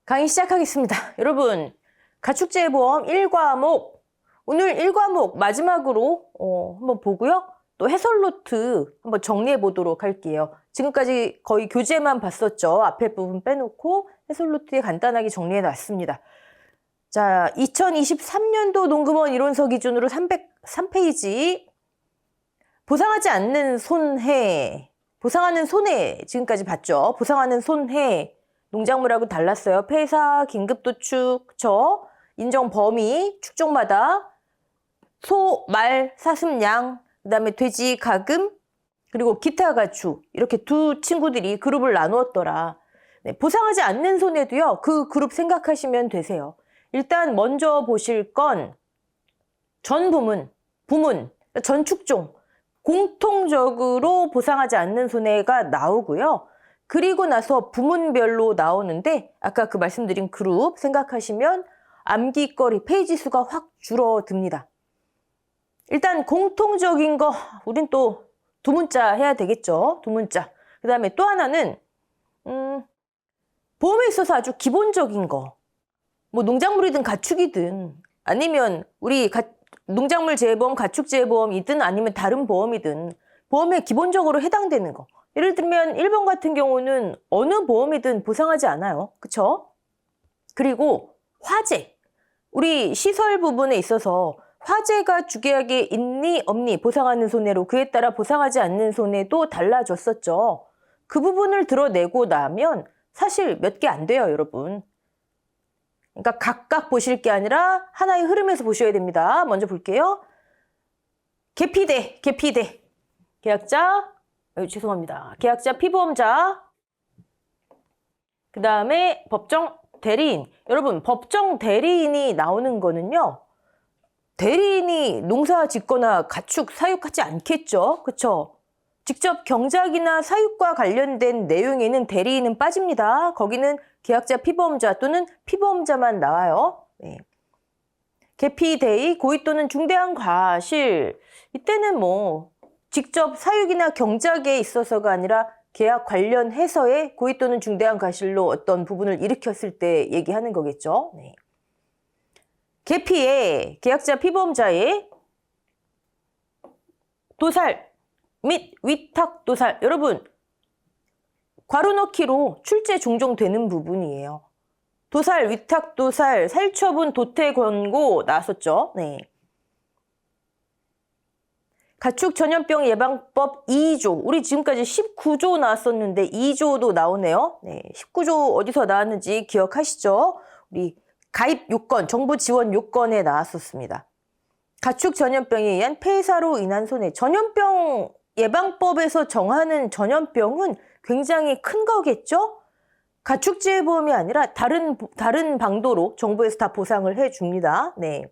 강의 시작하겠습니다. 여러분, 가축재보험 1과목, 오늘 1과목 마지막으로 한번 보고요. 또 해설 노트 한번 정리해 보도록 할게요. 지금까지 거의 교재만 봤었죠. 앞에 부분 빼놓고 해설 노트에 간단하게 정리해 놨습니다. 자, 2023년도 농금원 이론서 기준으로 303페이지 보상하지 않는 손해, 보상하는 손해 지금까지 봤죠. 보상하는 손해 농작물하고 달랐어요. 폐사, 긴급도축, 그쵸? 인정 범위, 축종마다 소, 말, 사슴, 양, 그 다음에 돼지, 가금, 그리고 기타 가축 이렇게 두 친구들이 그룹을 나누었더라. 네, 보상하지 않는 손해도요. 그 그룹 생각하시면 되세요. 일단 먼저 보실 건 전 부문, 전 축종 공통적으로 보상하지 않는 손해가 나오고요. 그리고 나서 부문별로 나오는데 아까 그 말씀드린 그룹 생각하시면 암기거리 페이지 수가 확 줄어듭니다. 일단 공통적인 거 우린 또 두 문자 해야 되겠죠. 두 문자. 그 다음에 또 하나는 보험에 있어서 아주 기본적인 거. 뭐 농작물이든 가축이든 아니면 우리 농작물 재보험, 가축 재보험이든 아니면 다른 보험이든 보험에 기본적으로 해당되는 거. 예를 들면 1번 같은 경우는 어느 보험이든 보상하지 않아요. 그쵸? 그리고 화재. 우리 시설 부분에 있어서 화재가 주계약에 있니 없니 보상하는 손해로 그에 따라 보상하지 않는 손해도 달라졌었죠. 그 부분을 드러내고 나면 사실 몇 개 안 돼요, 여러분. 그러니까 각각 보실 게 아니라 하나의 흐름에서 보셔야 됩니다. 먼저 볼게요. 계피대. 계약자, 죄송합니다. 계약자, 피보험자. 그 다음에 법정 대리인. 여러분, 법정 대리인이 나오는 거는요. 대리인이 농사 짓거나 가축 사육하지 않겠죠. 그쵸? 직접 경작이나 사육과 관련된 내용에는 대리인은 빠집니다. 거기는 계약자, 피보험자 또는 피보험자만 나와요. 네. 계피대의 고의 또는 중대한 과실. 이때는 뭐 직접 사육이나 경작에 있어서가 아니라 계약 관련해서의 고의 또는 중대한 과실로 어떤 부분을 일으켰을 때 얘기하는 거겠죠. 네. 계피의 계약자 피보험자의 도살 및 위탁 도살. 여러분, 괄호 넣기로 출제 종종 되는 부분이에요. 도살, 위탁 도살, 살처분, 도태 권고 나왔었죠. 네. 가축 전염병 예방법 2조. 우리 지금까지 19조 나왔었는데 2조도 나오네요. 네, 19조 어디서 나왔는지 기억하시죠? 우리 가입 요건, 정부 지원 요건에 나왔었습니다. 가축 전염병에 의한 폐사로 인한 손해. 전염병 예방법에서 정하는 전염병은 굉장히 큰 거겠죠? 가축재보험이 아니라 다른 방도로 정부에서 다 보상을 해줍니다. 네.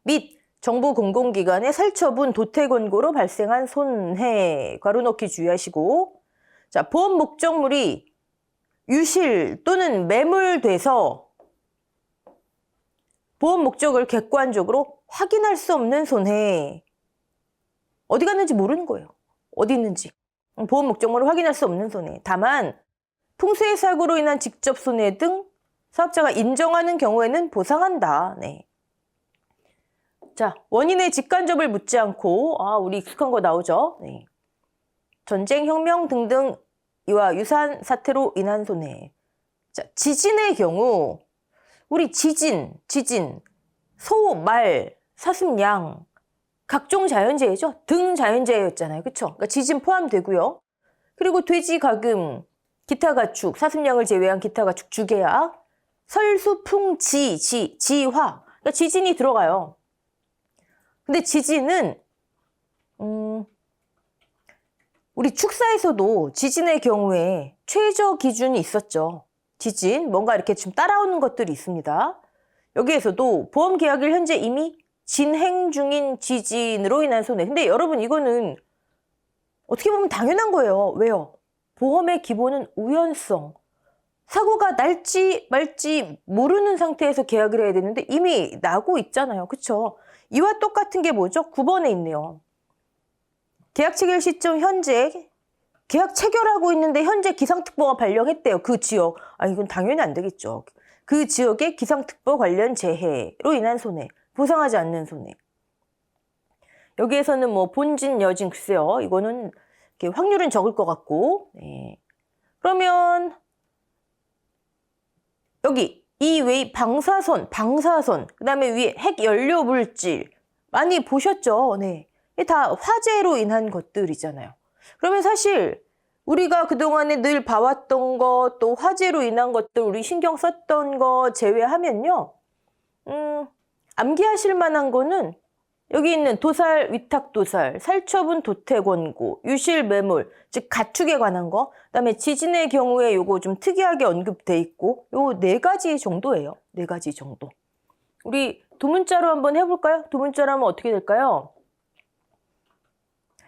및 정부 공공기관의 살처분, 도태 권고로 발생한 손해. 괄호 넣기 주의하시고. 자, 보험 목적물이 유실 또는 매물돼서 보험 목적을 객관적으로 확인할 수 없는 손해. 어디 갔는지 모르는 거예요. 어디 있는지. 보험 목적물을 확인할 수 없는 손해. 다만 풍수의 사고로 인한 직접 손해 등 사업자가 인정하는 경우에는 보상한다. 네. 자, 원인의 직간접을 묻지 않고 우리 익숙한 거 나오죠. 네. 전쟁, 혁명 등등 이와 유사한 사태로 인한 손해. 자, 지진의 경우 우리 지진, 소, 말, 사슴, 양 각종 자연재해죠. 등 자연재해였잖아요. 그쵸? 그러니까 지진 포함되고요. 그리고 돼지, 가금, 기타 가축, 사슴, 양을 제외한 기타 가축 주계약, 설수, 풍, 지화. 그러니까 지진이 들어가요. 근데 지진은 우리 축사에서도 지진의 경우에 최저 기준이 있었죠. 지진, 뭔가 이렇게 좀 따라오는 것들이 있습니다. 여기에서도 보험 계약을 현재 이미 진행 중인 지진으로 인한 손해. 근데 여러분 이거는 어떻게 보면 당연한 거예요. 왜요? 보험의 기본은 우연성. 사고가 날지 말지 모르는 상태에서 계약을 해야 되는데 이미 나고 있잖아요. 그쵸? 이와 똑같은 게 뭐죠? 9번에 있네요. 계약 체결 시점 현재 계약 체결하고 있는데 현재 기상특보가 발령했대요. 그 지역. 아, 이건 당연히 안 되겠죠. 그 지역의 기상특보 관련 재해로 인한 손해, 보상하지 않는 손해. 여기에서는 뭐 본진, 여진, 글쎄요. 이거는 확률은 적을 것 같고. 네. 그러면 여기 이 외의 방사선, 그다음에 위에 핵연료 물질 많이 보셨죠? 네. 이게 다 화재로 인한 것들이잖아요. 그러면 사실 우리가 그동안에 늘 봐왔던 것, 또 화재로 인한 것들, 우리 신경 썼던 거 제외하면요. 암기하실 만한 거는 여기 있는 도살, 위탁도살, 살처분 도태권고, 유실매물, 즉 가축에 관한 거, 그다음에 지진의 경우에 요거 좀 특이하게 언급돼 있고, 요 4가지 정도예요. 4가지 정도. 우리 두문자로 한번 해볼까요? 두문자로 하면 어떻게 될까요?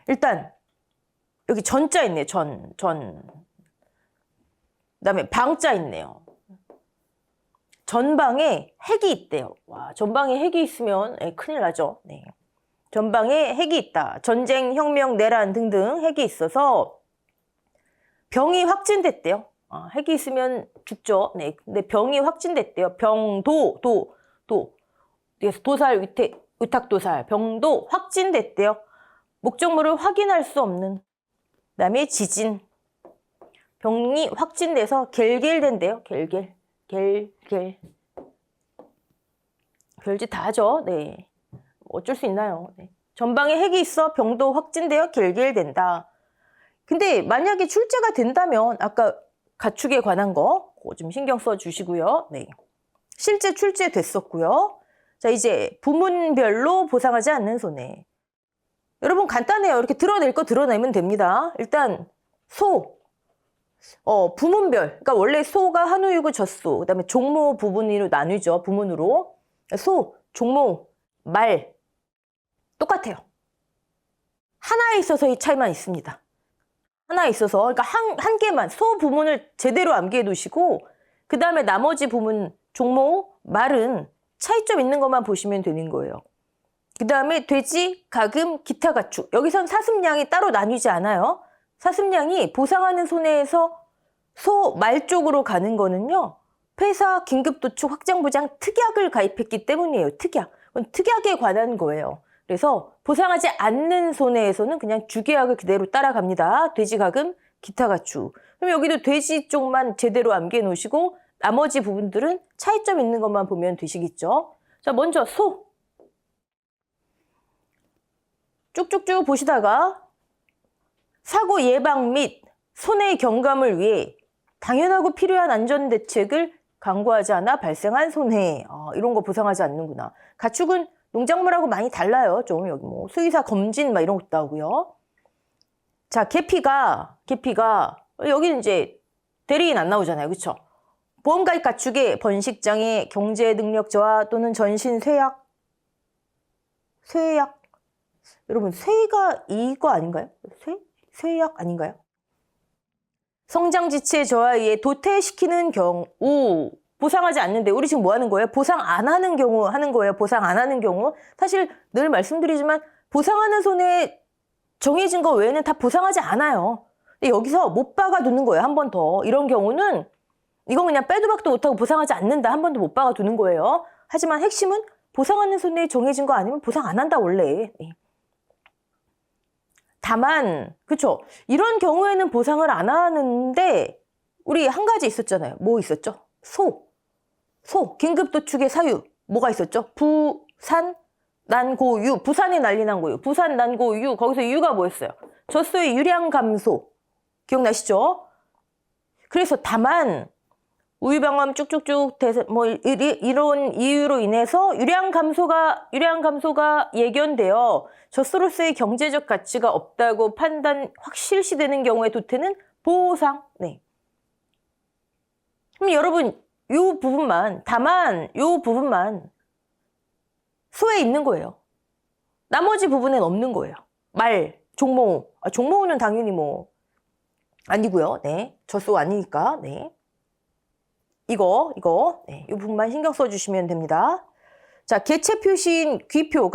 일단 여기 전자 있네요. 그다음에 방자 있네요. 전방에 핵이 있대요. 와, 전방에 핵이 있으면 큰일 나죠. 네. 전방에 핵이 있다. 전쟁, 혁명, 내란 등등 핵이 있어서 병이 확진됐대요. 핵이 있으면 죽죠. 네. 근데 병이 확진됐대요. 그래서 도살, 위탁도살, 병도 확진됐대요. 목적물을 확인할 수 없는. 그다음에 지진. 병이 확진돼서 겔겔된대요. 겔겔. 별짓 다 하죠. 네. 어쩔 수 있나요? 네. 전방에 핵이 있어 병도 확진되어 겔겔된다. 근데 만약에 출제가 된다면 아까 가축에 관한 거 좀 신경 써 주시고요. 네. 실제 출제됐었고요. 자, 이제 부문별로 보상하지 않는 손해. 여러분 간단해요. 이렇게 드러낼 거 드러내면 됩니다. 일단 소. 부문별. 그러니까 원래 소가 한우, 유구, 젖소. 그다음에 종모 부분으로 나뉘죠. 부문으로. 소, 종모, 말. 똑같아요. 하나에 있어서의 차이만 있습니다. 하나에 있어서. 그러니까 한 개만 소 부문을 제대로 암기해 두시고 그 다음에 나머지 부문, 종모, 말은 차이점 있는 것만 보시면 되는 거예요. 그 다음에 돼지, 가금, 기타 가축. 여기선 사슴양이 따로 나뉘지 않아요. 사슴양이 보상하는 손해에서 소, 말 쪽으로 가는 거는요. 폐사, 긴급도축, 확장부장, 특약을 가입했기 때문이에요. 특약. 그건 특약에 관한 거예요. 그래서 보상하지 않는 손해에서는 그냥 주계약을 그대로 따라갑니다. 돼지, 가금, 기타 가축. 그럼 여기도 돼지 쪽만 제대로 암기해 놓으시고 나머지 부분들은 차이점 있는 것만 보면 되시겠죠. 자, 먼저 소. 쭉쭉쭉 보시다가 사고 예방 및 손해 경감을 위해 당연하고 필요한 안전대책을 강구하지 않아 발생한 손해. 이런 거 보상하지 않는구나. 가축은 농작물하고 많이 달라요. 좀 여기 뭐 수의사 검진 막 이런 것도 하고요. 자, 계피가 여기 이제 대리인 안 나오잖아요. 그렇죠? 보험가입 가축의 번식장애, 경제 능력 저하 또는 전신 쇠약. 여러분 쇠가 이거 아닌가요? 쇠약 아닌가요? 성장 지체 저하에 의해 도태시키는 경우 보상하지 않는데 우리 지금 뭐 하는 거예요? 보상 안 하는 경우 하는 거예요. 보상 안 하는 경우. 사실 늘 말씀드리지만 보상하는 손해 정해진 거 외에는 다 보상하지 않아요. 근데 여기서 못 박아두는 거예요. 한 번 더. 이런 경우는 이건 그냥 빼도 박도 못하고 보상하지 않는다. 한 번도 못 박아두는 거예요. 하지만 핵심은 보상하는 손해 정해진 거 아니면 보상 안 한다 원래. 네. 다만 그렇죠. 이런 경우에는 보상을 안 하는데 우리 한 가지 있었잖아요. 뭐 있었죠? 소. 긴급도축의 사유. 뭐가 있었죠? 부산, 난고유. 부산이 난리 난 거예요. 부산, 난고유. 거기서 유가 뭐였어요? 젖소의 유량 감소. 기억나시죠? 그래서 다만 우유병암 쭉쭉쭉 뭐 이런 이유로 인해서 유량 감소가 예견되어 젖소로서의 경제적 가치가 없다고 확실시되는 경우에 도태는 보상. 네. 그럼 여러분 다만 요 부분만 소에 있는 거예요. 나머지 부분엔 없는 거예요. 말, 종모. 종모는 당연히 뭐 아니고요. 네. 젖소 아니니까. 네. 이거, 네, 이 부분만 신경 써주시면 됩니다. 자, 개체 표시인 귀표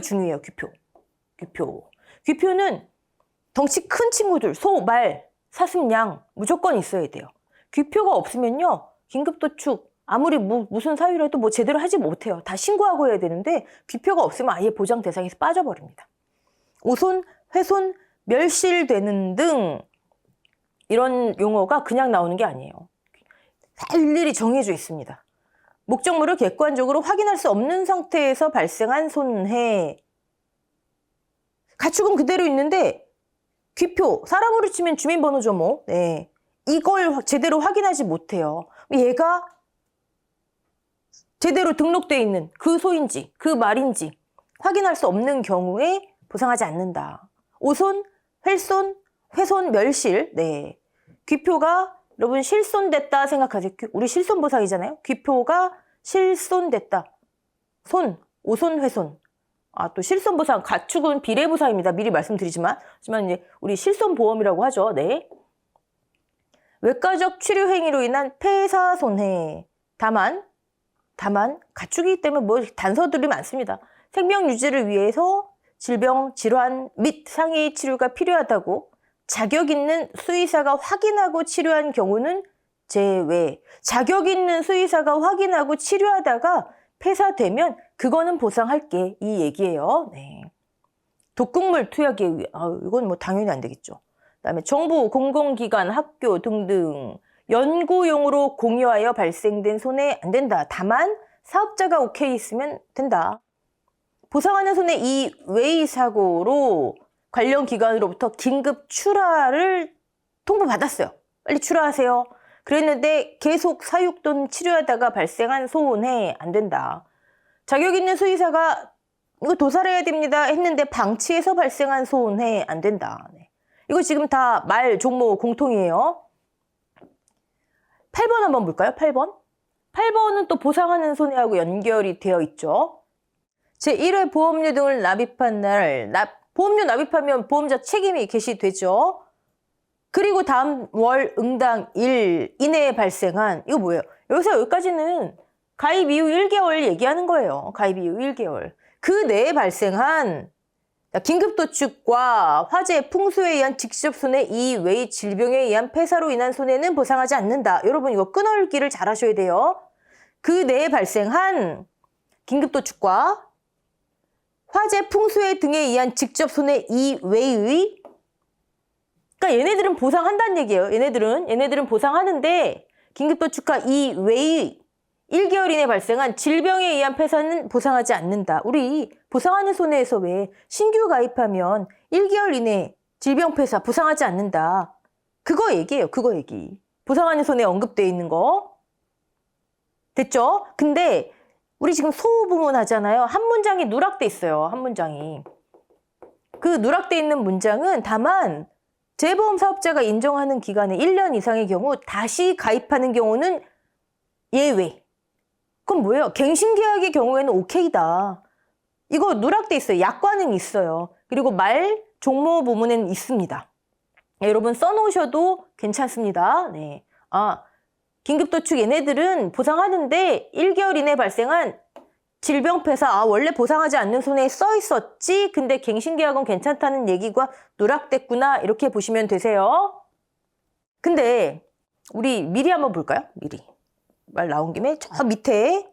중요해요, 귀표. 귀표는 덩치 큰 친구들, 소, 말, 사습량 무조건 있어야 돼요. 귀표가 없으면요. 긴급도축 아무리 무슨 사유라도 뭐 제대로 하지 못해요. 다 신고하고 해야 되는데 귀표가 없으면 아예 보장 대상에서 빠져버립니다. 오손, 훼손, 멸실되는 등 이런 용어가 그냥 나오는 게 아니에요. 다 일일이 정해져 있습니다. 목적물을 객관적으로 확인할 수 없는 상태에서 발생한 손해. 가축은 그대로 있는데 귀표, 사람으로 치면 주민번호죠 뭐. 네. 이걸 제대로 확인하지 못해요. 얘가 제대로 등록되어 있는 그 소인지 그 말인지 확인할 수 없는 경우에 보상하지 않는다. 오손, 훼손, 훼손, 멸실. 네. 귀표가 여러분 실손됐다 생각하세요. 우리 실손 보상이잖아요. 귀표가 실손됐다. 손, 오손, 훼손. 또 실손 보상, 가축은 비례 보상입니다. 미리 말씀드리지만, 하지만 이제 우리 실손 보험이라고 하죠. 네. 외과적 치료 행위로 인한 폐사 손해. 다만 가축이기 때문에 뭐 단서들이 많습니다. 생명 유지를 위해서 질병, 질환 및 상해 치료가 필요하다고 자격 있는 수의사가 확인하고 치료한 경우는 제외. 자격 있는 수의사가 확인하고 치료하다가 폐사되면 그거는 보상할게 이 얘기예요. 네. 독극물 투약에 의해 이건 뭐 당연히 안 되겠죠. 그다음에 정부, 공공기관, 학교 등등 연구용으로 공유하여 발생된 손해 안 된다. 다만 사업자가 오케이 있으면 된다. 보상하는 손해 이외의 사고로 관련 기관으로부터 긴급 출하를 통보받았어요. 빨리 출하하세요. 그랬는데 계속 사육 또는 치료하다가 발생한 손해 안 된다. 자격 있는 수의사가 이거 도살해야 됩니다 했는데 방치해서 발생한 손해 안 된다. 네. 이거 지금 다 말, 종목 공통이에요. 8번 한번 볼까요? 8번. 8번은 또 보상하는 손해하고 연결이 되어 있죠. 제1회 보험료 등을 납입한 날, 보험료 납입하면 보험자 책임이 개시되죠. 그리고 다음 월 응당 일 이내에 발생한, 이거 뭐예요? 여기서 여기까지는 가입 이후 1개월 얘기하는 거예요. 가입 이후 1개월. 그 내에 발생한 긴급도축과 화재, 풍수에 의한 직접 손해 이외의 질병에 의한 폐사로 인한 손해는 보상하지 않는다. 여러분 이거 끊어읽기를 잘 하셔야 돼요. 그 내에 발생한 긴급도축과 화재, 풍수해 등에 의한 직접 손해 이외의, 그러니까 얘네들은 보상한다는 얘기예요. 얘네들은 보상하는데 긴급도축과 이외의 1개월 이내 발생한 질병에 의한 폐사는 보상하지 않는다. 우리 보상하는 손해에서 왜 신규 가입하면 1개월 이내 질병 폐사 보상하지 않는다. 그거 얘기예요. 그거 얘기. 보상하는 손해에 언급되어 있는 거. 됐죠? 근데 우리 지금 소부문 하잖아요. 한 문장이 누락돼 있어요. 한 문장이. 그 누락돼 있는 문장은 다만 재보험 사업자가 인정하는 기간에 1년 이상의 경우 다시 가입하는 경우는 예외. 그럼 뭐예요? 갱신계약의 경우에는 오케이다. 이거 누락돼 있어요. 약관은 있어요. 그리고 말, 종모 부문에는 있습니다. 네, 여러분 써놓으셔도 괜찮습니다. 네. 긴급도축 얘네들은 보상하는데 1개월 이내 발생한 질병폐사, 원래 보상하지 않는 손해에 써 있었지? 근데 갱신계약은 괜찮다는 얘기가 누락됐구나. 이렇게 보시면 되세요. 근데 우리 미리 한번 볼까요? 미리. 말 나온 김에 저 밑에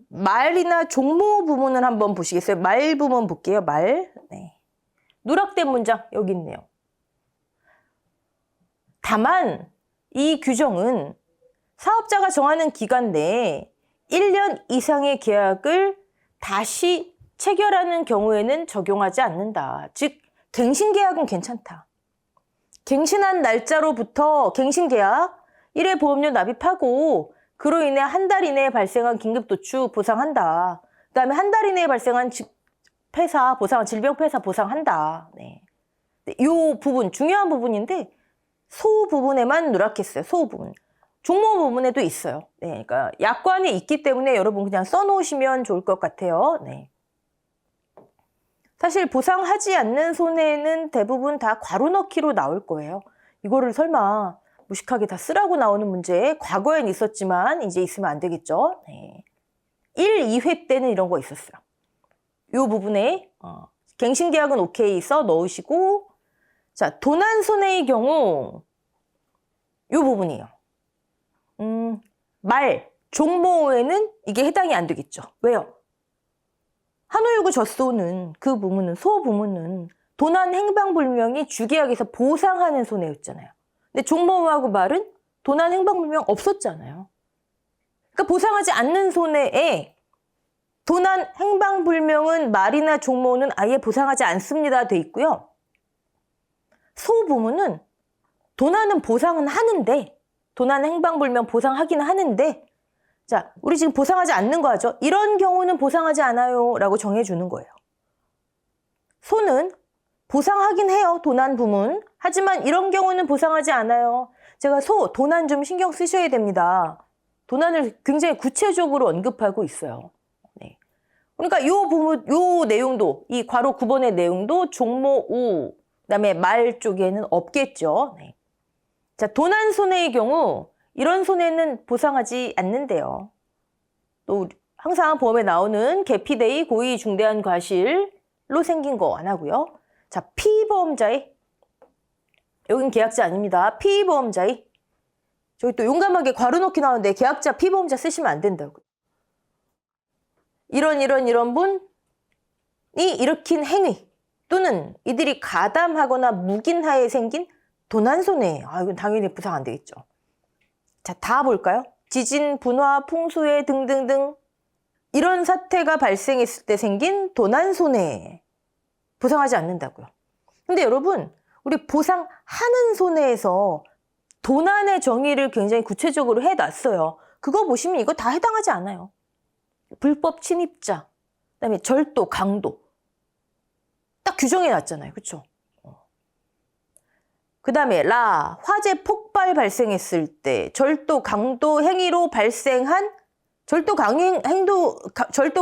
말이나 종모 부문을 한번 보시겠어요? 말 부문 볼게요. 말. 네. 누락된 문장 여기 있네요. 다만 이 규정은 사업자가 정하는 기간 내에 1년 이상의 계약을 다시 체결하는 경우에는 적용하지 않는다. 즉 갱신계약은 괜찮다. 갱신한 날짜로부터 갱신계약 1회 보험료 납입하고 그로 인해 한 달 이내에 발생한 긴급도축 보상한다. 그 다음에 한 달 이내에 발생한 폐사 보상, 질병폐사 보상한다. 네. 이 부분 중요한 부분인데 소 부분에만 누락했어요. 소 부분. 종모 부분에도 있어요. 네, 그러니까 약관에 있기 때문에 여러분 그냥 써놓으시면 좋을 것 같아요. 네. 사실 보상하지 않는 손해는 대부분 다 괄호 넣기로 나올 거예요. 이거를 설마 무식하게 다 쓰라고 나오는 문제 과거엔 있었지만 이제 있으면 안 되겠죠. 네. 1, 2회 때는 이런 거 있었어요. 이 부분에 갱신계약은 오케이 써 넣으시고 자, 도난손해의 경우 요 부분이에요. 말, 종모에는 이게 해당이 안 되겠죠. 왜요? 한우유구 젖소는 그 부문은 소 부문은 도난 행방불명이 주계약에서 보상하는 손해였잖아요. 근데 종모하고 말은 도난 행방불명 없었잖아요. 그러니까 보상하지 않는 손해에 도난 행방불명은 말이나 종모는 아예 보상하지 않습니다 돼 있고요. 소 부문은 도난은 보상은 하는데 도난 행방불명 보상하기는 하는데 자, 우리 지금 보상하지 않는 거 하죠? 이런 경우는 보상하지 않아요 라고 정해주는 거예요. 소는 보상하긴 해요. 도난 부문. 하지만 이런 경우는 보상하지 않아요. 제가 소, 도난 좀 신경 쓰셔야 됩니다. 도난을 굉장히 구체적으로 언급하고 있어요. 네. 그러니까 요 부분, 요 내용도, 이 괄호 9번의 내용도 종모 우, 그다음에 말 쪽에는 없겠죠. 네. 자, 도난 손해의 경우 이런 손해는 보상하지 않는데요. 또 항상 보험에 나오는 개피데이 고의 중대한 과실로 생긴 거 안 하고요. 자, 피보험자의 여긴 계약자 아닙니다. 피보험자의 저기 또 용감하게 괄호 넣기 나오는데 계약자 피보험자 쓰시면 안 된다고. 이런 분이 일으킨 행위 또는 이들이 가담하거나 묵인하에 생긴 도난손해. 이건 당연히 보상 안 되겠죠. 자, 다 볼까요? 지진, 분화, 풍수해 등등등 이런 사태가 발생했을 때 생긴 도난손해. 보상하지 않는다고요. 근데 여러분, 우리 보상하는 손해에서 도난의 정의를 굉장히 구체적으로 해놨어요. 그거 보시면 이거 다 해당하지 않아요. 불법 침입자, 그다음에 절도, 강도 딱 규정해놨잖아요. 그렇죠? 그 다음에 라, 화재 폭발 발생했을 때 절도, 강도 행위로 발생한 절도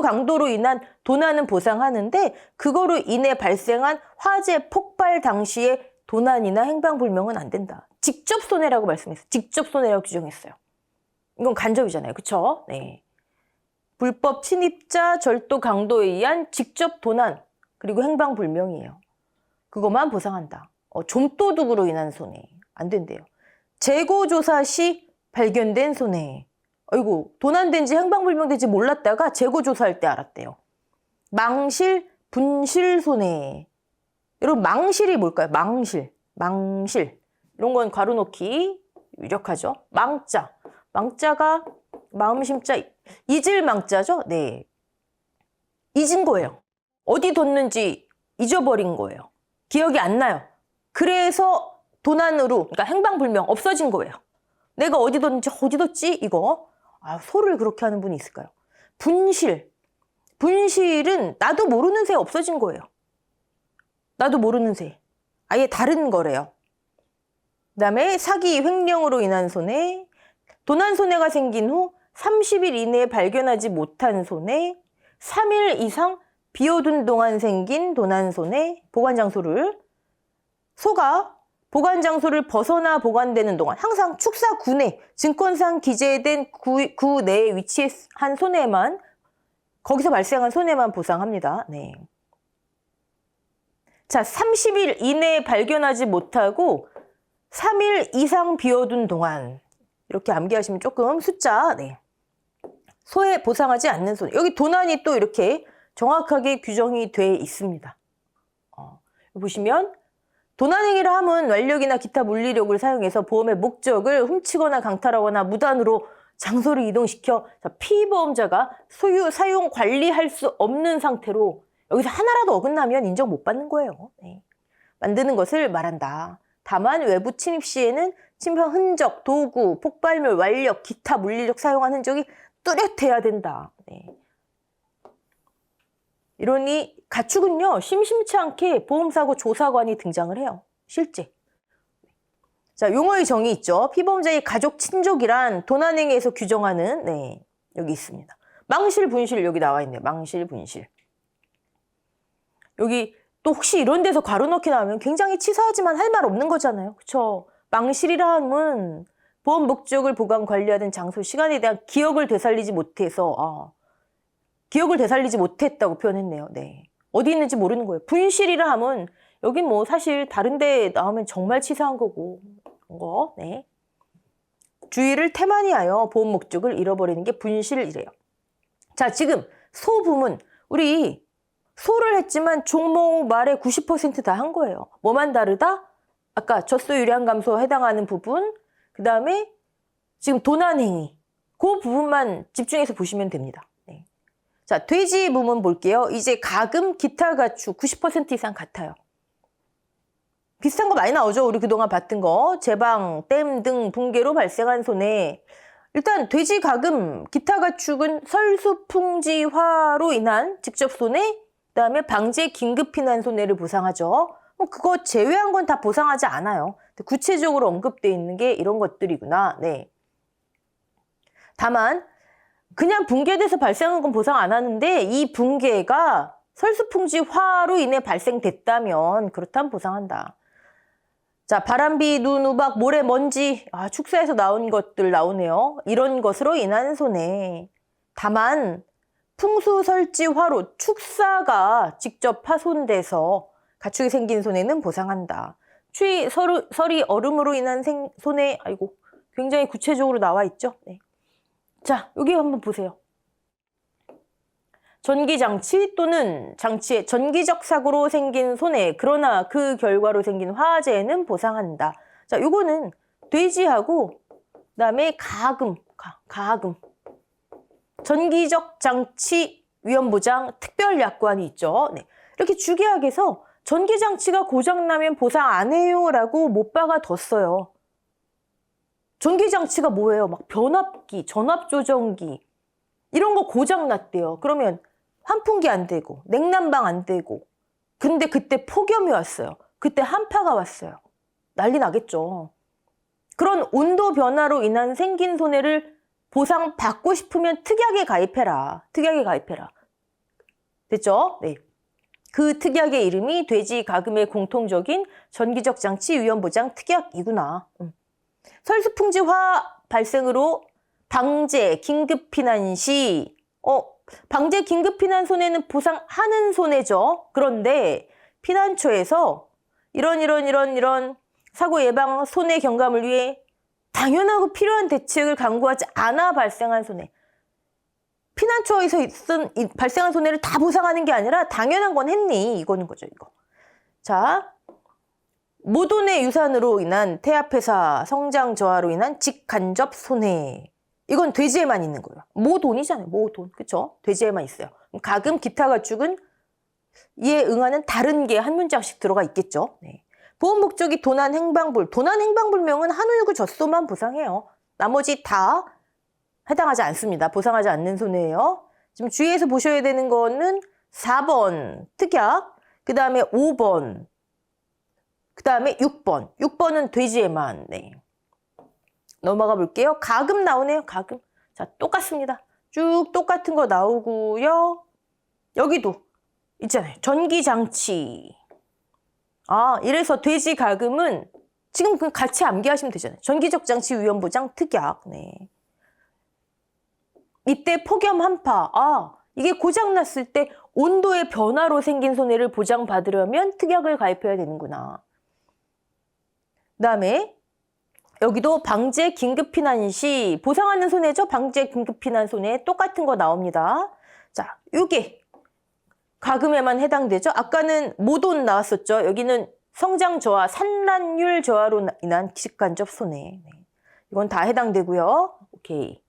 강도로 인한 도난은 보상하는데 그거로 인해 발생한 화재 폭발 당시에 도난이나 행방불명은 안 된다. 직접 손해라고 말씀했어요. 직접 손해라고 규정했어요. 이건 간접이잖아요. 그렇죠? 네. 불법 침입자, 절도, 강도에 의한 직접 도난 그리고 행방불명이에요. 그것만 보상한다. 좀도둑으로 인한 손해 안 된대요. 재고조사 시 발견된 손해. 아이고 도난된지 행방불명된지 몰랐다가 재고조사할 때 알았대요. 망실, 분실 손해. 여러분 망실이 뭘까요? 망실. 이런 건 괄호 넣기 유력하죠. 망자가 마음심자 잊을 망자죠. 네, 잊은 거예요. 어디 뒀는지 잊어버린 거예요. 기억이 안 나요. 그래서 도난으로, 그러니까 행방불명 없어진 거예요. 내가 어디 뒀는지 어디 뒀지 이거. 소를 그렇게 하는 분이 있을까요? 분실은 나도 모르는 새 없어진 거예요. 나도 모르는 새. 아예 다른 거래요. 그다음에 사기, 횡령으로 인한 손해, 도난 손해가 생긴 후 30일 이내에 발견하지 못한 손해, 3일 이상 비워둔 동안 생긴 도난 손해, 보관장소를 소가 보관장소를 벗어나 보관되는 동안 항상 축사 구 내, 증권상 기재된 구 내에 위치한 손해만, 거기서 발생한 손해만 보상합니다. 네. 자, 30일 이내에 발견하지 못하고 3일 이상 비워둔 동안 이렇게 암기하시면 조금 숫자, 네. 소에 보상하지 않는 손해. 여기 도난이 또 이렇게 정확하게 규정이 돼 있습니다. 보시면 도난행위를 함은 완력이나 기타 물리력을 사용해서 보험의 목적을 훔치거나 강탈하거나 무단으로 장소를 이동시켜 피보험자가 소유, 사용, 관리할 수 없는 상태로 여기서 하나라도 어긋나면 인정 못 받는 거예요. 네. 만드는 것을 말한다. 다만 외부 침입 시에는 침입 흔적, 도구, 폭발물, 완력, 기타 물리력 사용한 흔적이 뚜렷해야 된다. 네. 이러니 가축은요, 심심치 않게 보험사고 조사관이 등장을 해요. 실제. 자, 용어의 정의 있죠. 피보험자의 가족, 친족이란 도난행위에서 규정하는, 네, 여기 있습니다. 망실, 분실 여기 나와 있네요. 망실, 분실. 여기 또 혹시 이런 데서 괄호 넣기 나오면 굉장히 치사하지만 할 말 없는 거잖아요. 그쵸? 망실이라 함은 보험 목적을 보관 관리하는 장소, 시간에 대한 기억을 되살리지 못해서 기억을 되살리지 못했다고 표현했네요. 네. 어디 있는지 모르는 거예요. 분실이라 함은 여긴 뭐 사실 다른 데 나오면 정말 치사한 거고. 네. 주의를 태만히하여 보험 목적을 잃어버리는 게 분실이래요. 자, 지금 소 부문 우리 소를 했지만 종목 말에 90% 다 한 거예요. 뭐만 다르다? 아까 젖소 유량 감소 해당하는 부분, 그 다음에 지금 도난행위, 그 부분만 집중해서 보시면 됩니다. 네. 자, 돼지 부문 볼게요. 이제 가금, 기타 가축 90% 이상 같아요. 비슷한 거 많이 나오죠. 우리 그동안 봤던 거. 제방, 댐 등 붕괴로 발생한 손해. 일단 돼지 가금, 기타 가축은 설수풍지화로 인한 직접 손해, 그다음에 방제 긴급 피난 손해를 보상하죠. 그거 제외한 건 다 보상하지 않아요. 구체적으로 언급되어 있는 게 이런 것들이구나. 네. 다만 그냥 붕괴돼서 발생한 건 보상 안 하는데 이 붕괴가 설수풍지화로 인해 발생됐다면 그렇다면 보상한다. 자, 바람비, 눈, 우박, 모래, 먼지, 축사에서 나온 것들 나오네요. 이런 것으로 인한 손해. 다만 풍수설지화로 축사가 직접 파손돼서 가축이 생긴 손해는 보상한다. 추위, 설이 얼음으로 인한 손해, 굉장히 구체적으로 나와 있죠. 네. 자, 여기 한번 보세요. 전기장치 또는 장치의 전기적 사고로 생긴 손해, 그러나 그 결과로 생긴 화재는 보상한다. 자, 요거는 돼지하고 그다음에 가금. 전기적 장치 위험보장 특별약관이 있죠. 네. 이렇게 주계약에서 전기장치가 고장나면 보상 안 해요 라고 못 박아뒀어요. 전기장치가 뭐예요? 막 변압기, 전압조정기 이런 거 고장났대요. 그러면 환풍기 안 되고 냉난방 안 되고 근데 그때 폭염이 왔어요. 그때 한파가 왔어요. 난리 나겠죠. 그런 온도 변화로 인한 생긴 손해를 보상받고 싶으면 특약에 가입해라. 특약에 가입해라. 됐죠? 네. 그 특약의 이름이 돼지 가금의 공통적인 전기적 장치 위험보장 특약이구나. 설수풍지화 발생으로 방제 긴급 피난 시 방제 긴급 피난 손해는 보상하는 손해죠. 그런데 피난처에서 이런 사고 예방 손해 경감을 위해 당연하고 필요한 대책을 강구하지 않아 발생한 손해. 피난처에서 발생한 손해를 다 보상하는 게 아니라 당연한 건 했니? 이거는 거죠, 이거. 자, 모돈의 유산으로 인한 태아폐사 성장 저하로 인한 직간접 손해. 이건 돼지에만 있는 거예요. 모돈이잖아요. 모돈. 그쵸? 돼지에만 있어요. 가금, 기타 가축은 이에 응하는 다른 게 한 문장씩 들어가 있겠죠. 네. 보험 목적이 도난 행방불. 도난 행방불명은 한우유구 젖소만 보상해요. 나머지 다 해당하지 않습니다. 보상하지 않는 손해예요. 지금 주의해서 보셔야 되는 거는 4번 특약, 그 다음에 5번, 그 다음에 6번. 6번은 돼지에만. 네. 넘어가 볼게요. 가금 나오네요. 가금. 자, 똑같습니다. 쭉 똑같은 거 나오고요. 여기도 있잖아요. 전기장치. 이래서 돼지 가금은 지금 그냥 같이 암기하시면 되잖아요. 전기적 장치 위험보장 특약. 네. 이때 폭염 한파. 이게 고장났을 때 온도의 변화로 생긴 손해를 보장받으려면 특약을 가입해야 되는구나. 그 다음에 여기도 방제 긴급피난 시 보상하는 손해죠. 방제 긴급피난 손해 똑같은 거 나옵니다. 자, 이게 가금에만 해당되죠. 아까는 모돈 나왔었죠. 여기는 성장 저하, 산란율 저하로 인한 직간접 손해. 네. 이건 다 해당되고요. 오케이.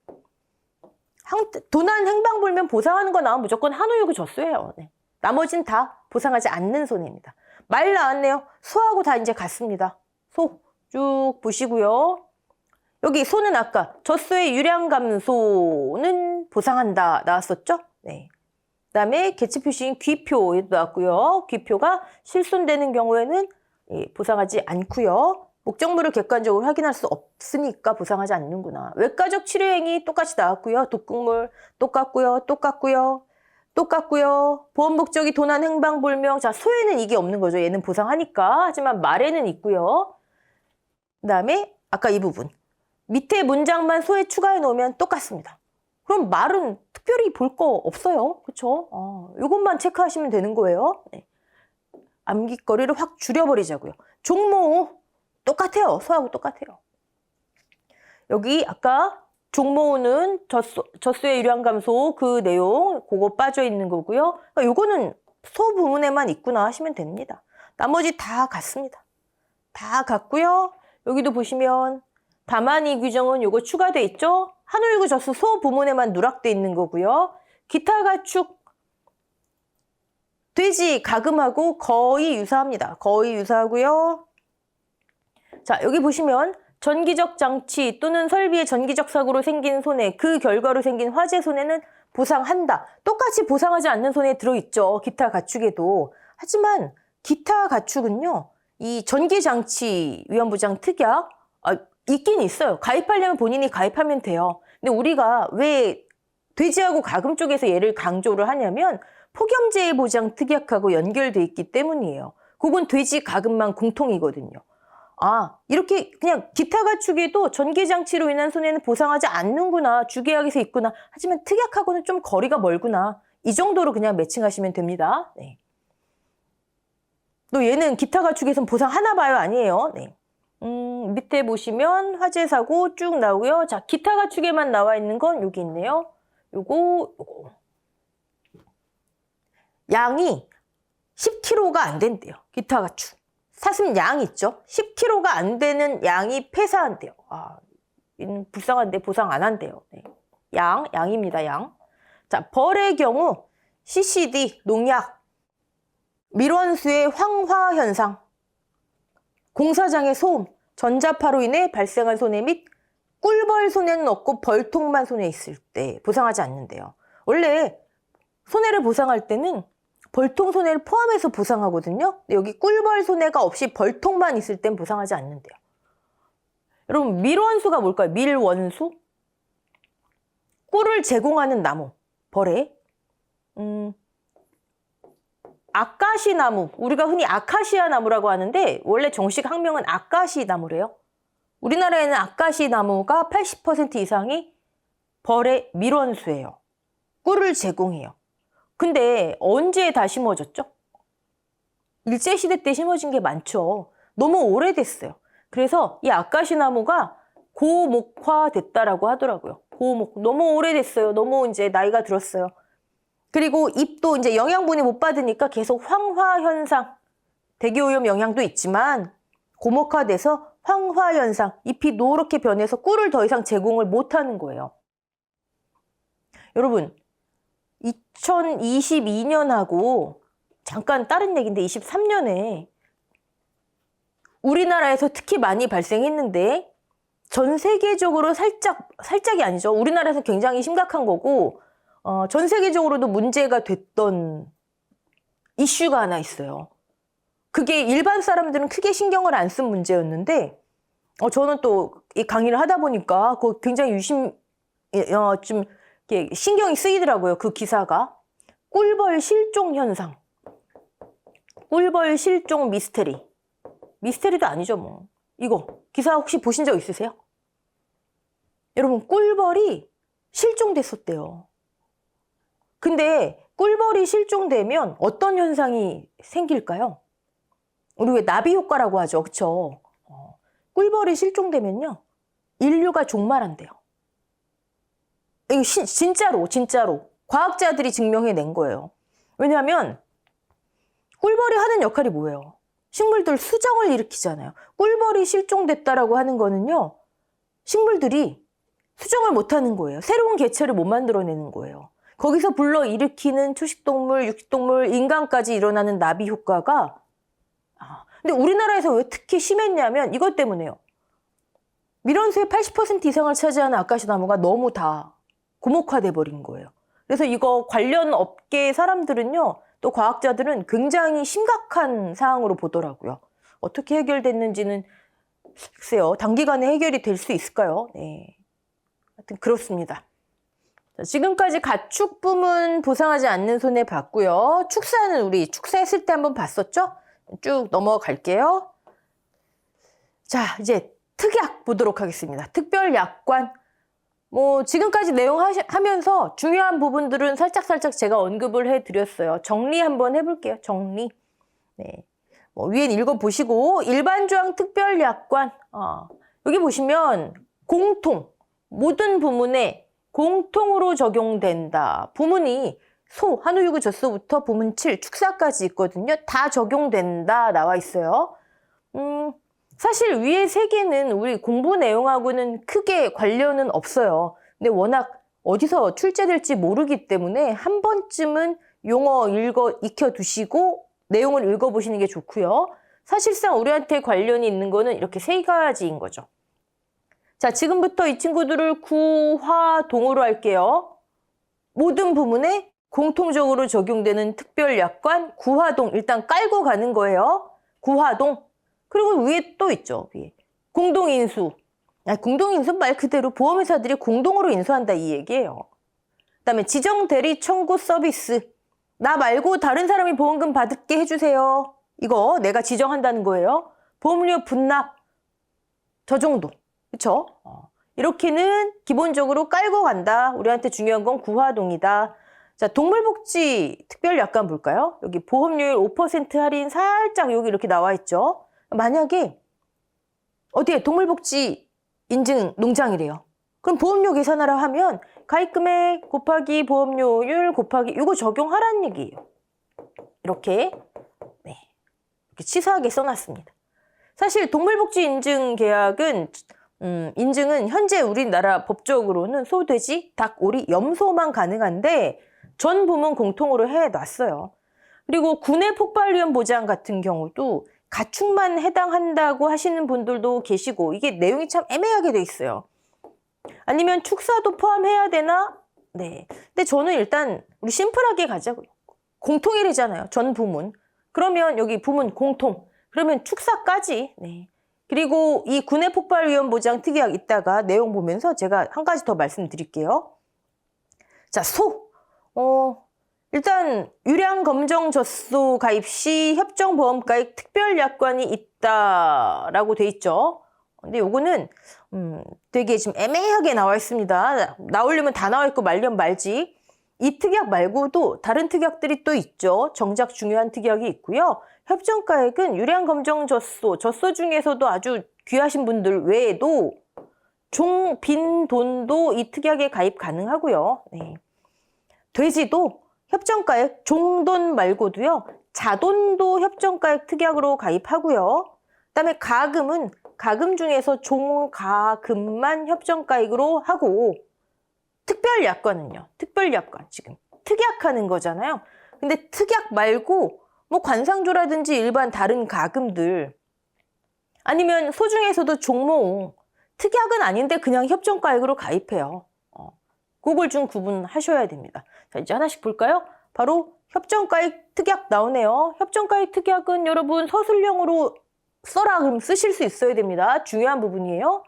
도난 행방불명 보상하는 거 나오면 무조건 한우유구 젖소예요. 네. 나머지는 다 보상하지 않는 손해입니다. 말 나왔네요. 소하고 다 이제 같습니다. 소 쭉 보시고요. 여기 소는 아까 젖소의 유량 감소는 보상한다 나왔었죠? 네. 그다음에 개체 표시인 귀표에도 나왔고요. 귀표가 실손되는 경우에는 보상하지 않고요. 목적물을 객관적으로 확인할 수 없으니까 보상하지 않는구나. 외과적 치료행위 똑같이 나왔고요. 독극물 똑같고요. 보험 목적이 도난 행방불명. 자, 소에는 이게 없는 거죠. 얘는 보상하니까. 하지만 말에는 있고요. 그다음에 아까 이 부분. 밑에 문장만 소에 추가해 놓으면 똑같습니다. 그럼 말은 특별히 볼 거 없어요. 그렇죠? 이것만 체크하시면 되는 거예요. 네. 암깃거리를 확 줄여버리자고요. 종모 똑같아요. 소하고 똑같아요. 여기 아까 종모는 젖소의 유량 감소 그 내용 그거 빠져 있는 거고요. 요거는 소 부문에만 있구나 하시면 됩니다. 나머지 다 같습니다. 다 같고요. 여기도 보시면 다만 이 규정은 요거 추가돼 있죠. 한울구 젖소 소 부문에만 누락돼 있는 거고요. 기타 가축 돼지 가금하고 거의 유사합니다. 거의 유사하고요. 자, 여기 보시면 전기적 장치 또는 설비의 전기적 사고로 생긴 손해, 그 결과로 생긴 화재 손해는 보상한다. 똑같이 보상하지 않는 손해에 들어있죠. 기타 가축에도. 하지만 기타 가축은요. 이 전기장치 위험보장 특약 있긴 있어요. 가입하려면 본인이 가입하면 돼요. 근데 우리가 왜 돼지하고 가금 쪽에서 얘를 강조를 하냐면 폭염재해 보장 특약하고 연결돼 있기 때문이에요. 그건 돼지 가금만 공통이거든요. 이렇게 그냥 기타 가축에도 전기장치로 인한 손해는 보상하지 않는구나. 주계약에서 있구나. 하지만 특약하고는 좀 거리가 멀구나. 이 정도로 그냥 매칭하시면 됩니다. 네. 또 얘는 기타 가축에선 보상하나 봐요. 아니에요. 네. 밑에 보시면 화재 사고 쭉 나오고요. 자, 기타 가축에만 나와 있는 건 여기 있네요. 요거. 양이 10kg가 안 된대요. 기타 가축. 사슴 양 있죠? 10kg가 안 되는 양이 폐사한대요. 이는 불쌍한데 보상 안 한대요. 네. 양입니다, 양. 자, 벌의 경우 CCD, 농약, 밀원수의 황화 현상, 공사장의 소음, 전자파로 인해 발생한 손해 및 꿀벌 손해는 없고 벌통만 손해 있을 때 보상하지 않는데요. 원래 손해를 보상할 때는 벌통 손해를 포함해서 보상하거든요. 여기 꿀벌 손해가 없이 벌통만 있을 땐 보상하지 않는데요. 여러분, 밀원수가 뭘까요? 밀원수? 꿀을 제공하는 나무, 벌에. 아카시 나무, 우리가 흔히 아카시아 나무라고 하는데 원래 정식 학명은 아카시 나무래요. 우리나라에는 아카시 나무가 80% 이상이 벌의 밀원수예요. 꿀을 제공해요. 근데 언제 다 심어졌죠? 일제시대 때 심어진 게 많죠. 너무 오래됐어요. 그래서 이 아카시 나무가 고목화됐다라고 하더라고요. 너무 오래됐어요. 너무 이제 나이가 들었어요. 그리고 잎도 이제 영양분이 못 받으니까 계속 황화 현상, 대기오염 영향도 있지만 고목화돼서 황화 현상, 잎이 노랗게 변해서 꿀을 더 이상 제공을 못 하는 거예요. 여러분, 2022년하고 잠깐 다른 얘기인데 23년에 우리나라에서 특히 많이 발생했는데 전 세계적으로 살짝이 아니죠. 우리나라에서 굉장히 심각한 거고 전 세계적으로도 문제가 됐던 이슈가 하나 있어요. 그게 일반 사람들은 크게 신경을 안 쓴 문제였는데 저는 또 이 강의를 하다 보니까 그거 굉장히 좀 신경이 쓰이더라고요. 그 기사가. 꿀벌 실종 현상. 꿀벌 실종 미스테리. 미스테리도 아니죠 뭐. 이거 기사 혹시 보신 적 있으세요? 여러분, 꿀벌이 실종됐었대요. 근데 꿀벌이 실종되면 어떤 현상이 생길까요? 우리 왜 나비 효과라고 하죠. 그쵸? 꿀벌이 실종되면요. 인류가 종말한대요. 이거 진짜로 과학자들이 증명해낸 거예요. 왜냐하면 꿀벌이 하는 역할이 뭐예요? 식물들 수정을 일으키잖아요. 꿀벌이 실종됐다라고 하는 거는요. 식물들이 수정을 못하는 거예요. 새로운 개체를 못 만들어내는 거예요. 거기서 불러일으키는 초식동물, 육식동물, 인간까지 일어나는 나비 효과가 근데 우리나라에서 왜 특히 심했냐면 이것 때문에요. 밀원수의 80% 이상을 차지하는 아카시 나무가 너무 다 고목화돼 버린 거예요. 그래서 이거 관련 업계 사람들은요, 또 과학자들은 굉장히 심각한 사항으로 보더라고요. 어떻게 해결됐는지는 글쎄요, 단기간에 해결이 될 수 있을까요? 네, 하여튼 그렇습니다. 자, 지금까지 가축 부문 보상하지 않는 손해 봤고요. 축사는 우리 축사했을 때 한번 봤었죠? 쭉 넘어갈게요. 자, 이제 특약 보도록 하겠습니다. 특별약관. 지금까지 내용 하면서 중요한 부분들은 살짝 제가 언급을 해드렸어요. 정리 한번 해볼게요. 정리. 네. 위엔 읽어보시고 일반조항 특별약관 여기 보시면 공통 모든 부문에 공통으로 적용된다. 부문이 소, 한우, 유구, 젖소부터 부문 7, 축사까지 있거든요. 다 적용된다 나와 있어요. 사실 위에 세 개는 우리 공부 내용하고는 크게 관련은 없어요. 근데 워낙 어디서 출제될지 모르기 때문에 한 번쯤은 용어 익혀두시고 내용을 읽어보시는 게 좋고요. 사실상 우리한테 관련이 있는 거는 이렇게 세 가지인 거죠. 자, 지금부터 이 친구들을 구화동으로 할게요. 모든 부문에 공통적으로 적용되는 특별약관 구화동 일단 깔고 가는 거예요. 구화동. 그리고 위에 또 있죠. 위에. 공동인수. 공동인수 말 그대로 보험회사들이 공동으로 인수한다 이 얘기예요. 그다음에 지정대리 청구 서비스. 나 말고 다른 사람이 보험금 받게 해주세요. 이거 내가 지정한다는 거예요. 보험료 분납. 저 정도. 그쵸? 이렇게는 기본적으로 깔고 간다. 우리한테 중요한 건 구화동이다. 자, 동물복지 특별약관 볼까요? 여기 보험료율 5% 할인 살짝 여기 이렇게 나와 있죠. 만약에 어디에 동물복지 인증 농장이래요. 그럼 보험료 계산하라 하면 가입금액 곱하기 보험료율 곱하기 이거 적용하라는 얘기예요. 이렇게 이렇게 치사하게 써놨습니다. 사실 동물복지 인증 계약은 인증은 현재 우리나라 법적으로는 소, 돼지, 닭, 오리, 염소만 가능한데 전 부문 공통으로 해놨어요. 그리고 군의 폭발위험 보장 같은 경우도 가축만 해당한다고 하시는 분들도 계시고 이게 내용이 참 애매하게 돼 있어요. 아니면 축사도 포함해야 되나? 네. 근데 저는 일단 우리 심플하게 가자고요. 공통일이잖아요. 전 부문. 그러면 여기 부문 공통. 그러면 축사까지. 네. 그리고 이 군의 폭발위험 보장 특약 이따가 내용 보면서 제가 한 가지 더 말씀드릴게요. 자, 소. 일단 유량 검정 젖소 가입 시 협정보험 가입 특별약관이 있다라고 돼 있죠. 근데 요거는 되게 지금 애매하게 나와 있습니다. 나오려면 다 나와 있고 말려면 말지. 이 특약 말고도 다른 특약들이 또 있죠. 정작 중요한 특약이 있고요. 협정가액은 유량 검정 젖소 중에서도 아주 귀하신 분들 외에도 종, 빈 돈도 이 특약에 가입 가능하고요. 네. 돼지도 협정가액 종돈 말고도요. 자돈도 협정가액 특약으로 가입하고요. 그다음에 가금은 가금 중에서 종가금만 협정가액으로 하고 특별약관은요. 특별약관 지금 특약하는 거잖아요. 근데 특약 말고 뭐 관상조라든지 일반 다른 가금들 아니면 소 중에서도 종모응 특약은 아닌데 그냥 협정가액으로 가입해요. 그걸 좀 구분하셔야 됩니다. 자, 이제 하나씩 볼까요? 바로 협정가액 특약 나오네요. 협정가액 특약은 여러분 서술형으로 써라 그럼 쓰실 수 있어야 됩니다. 중요한 부분이에요.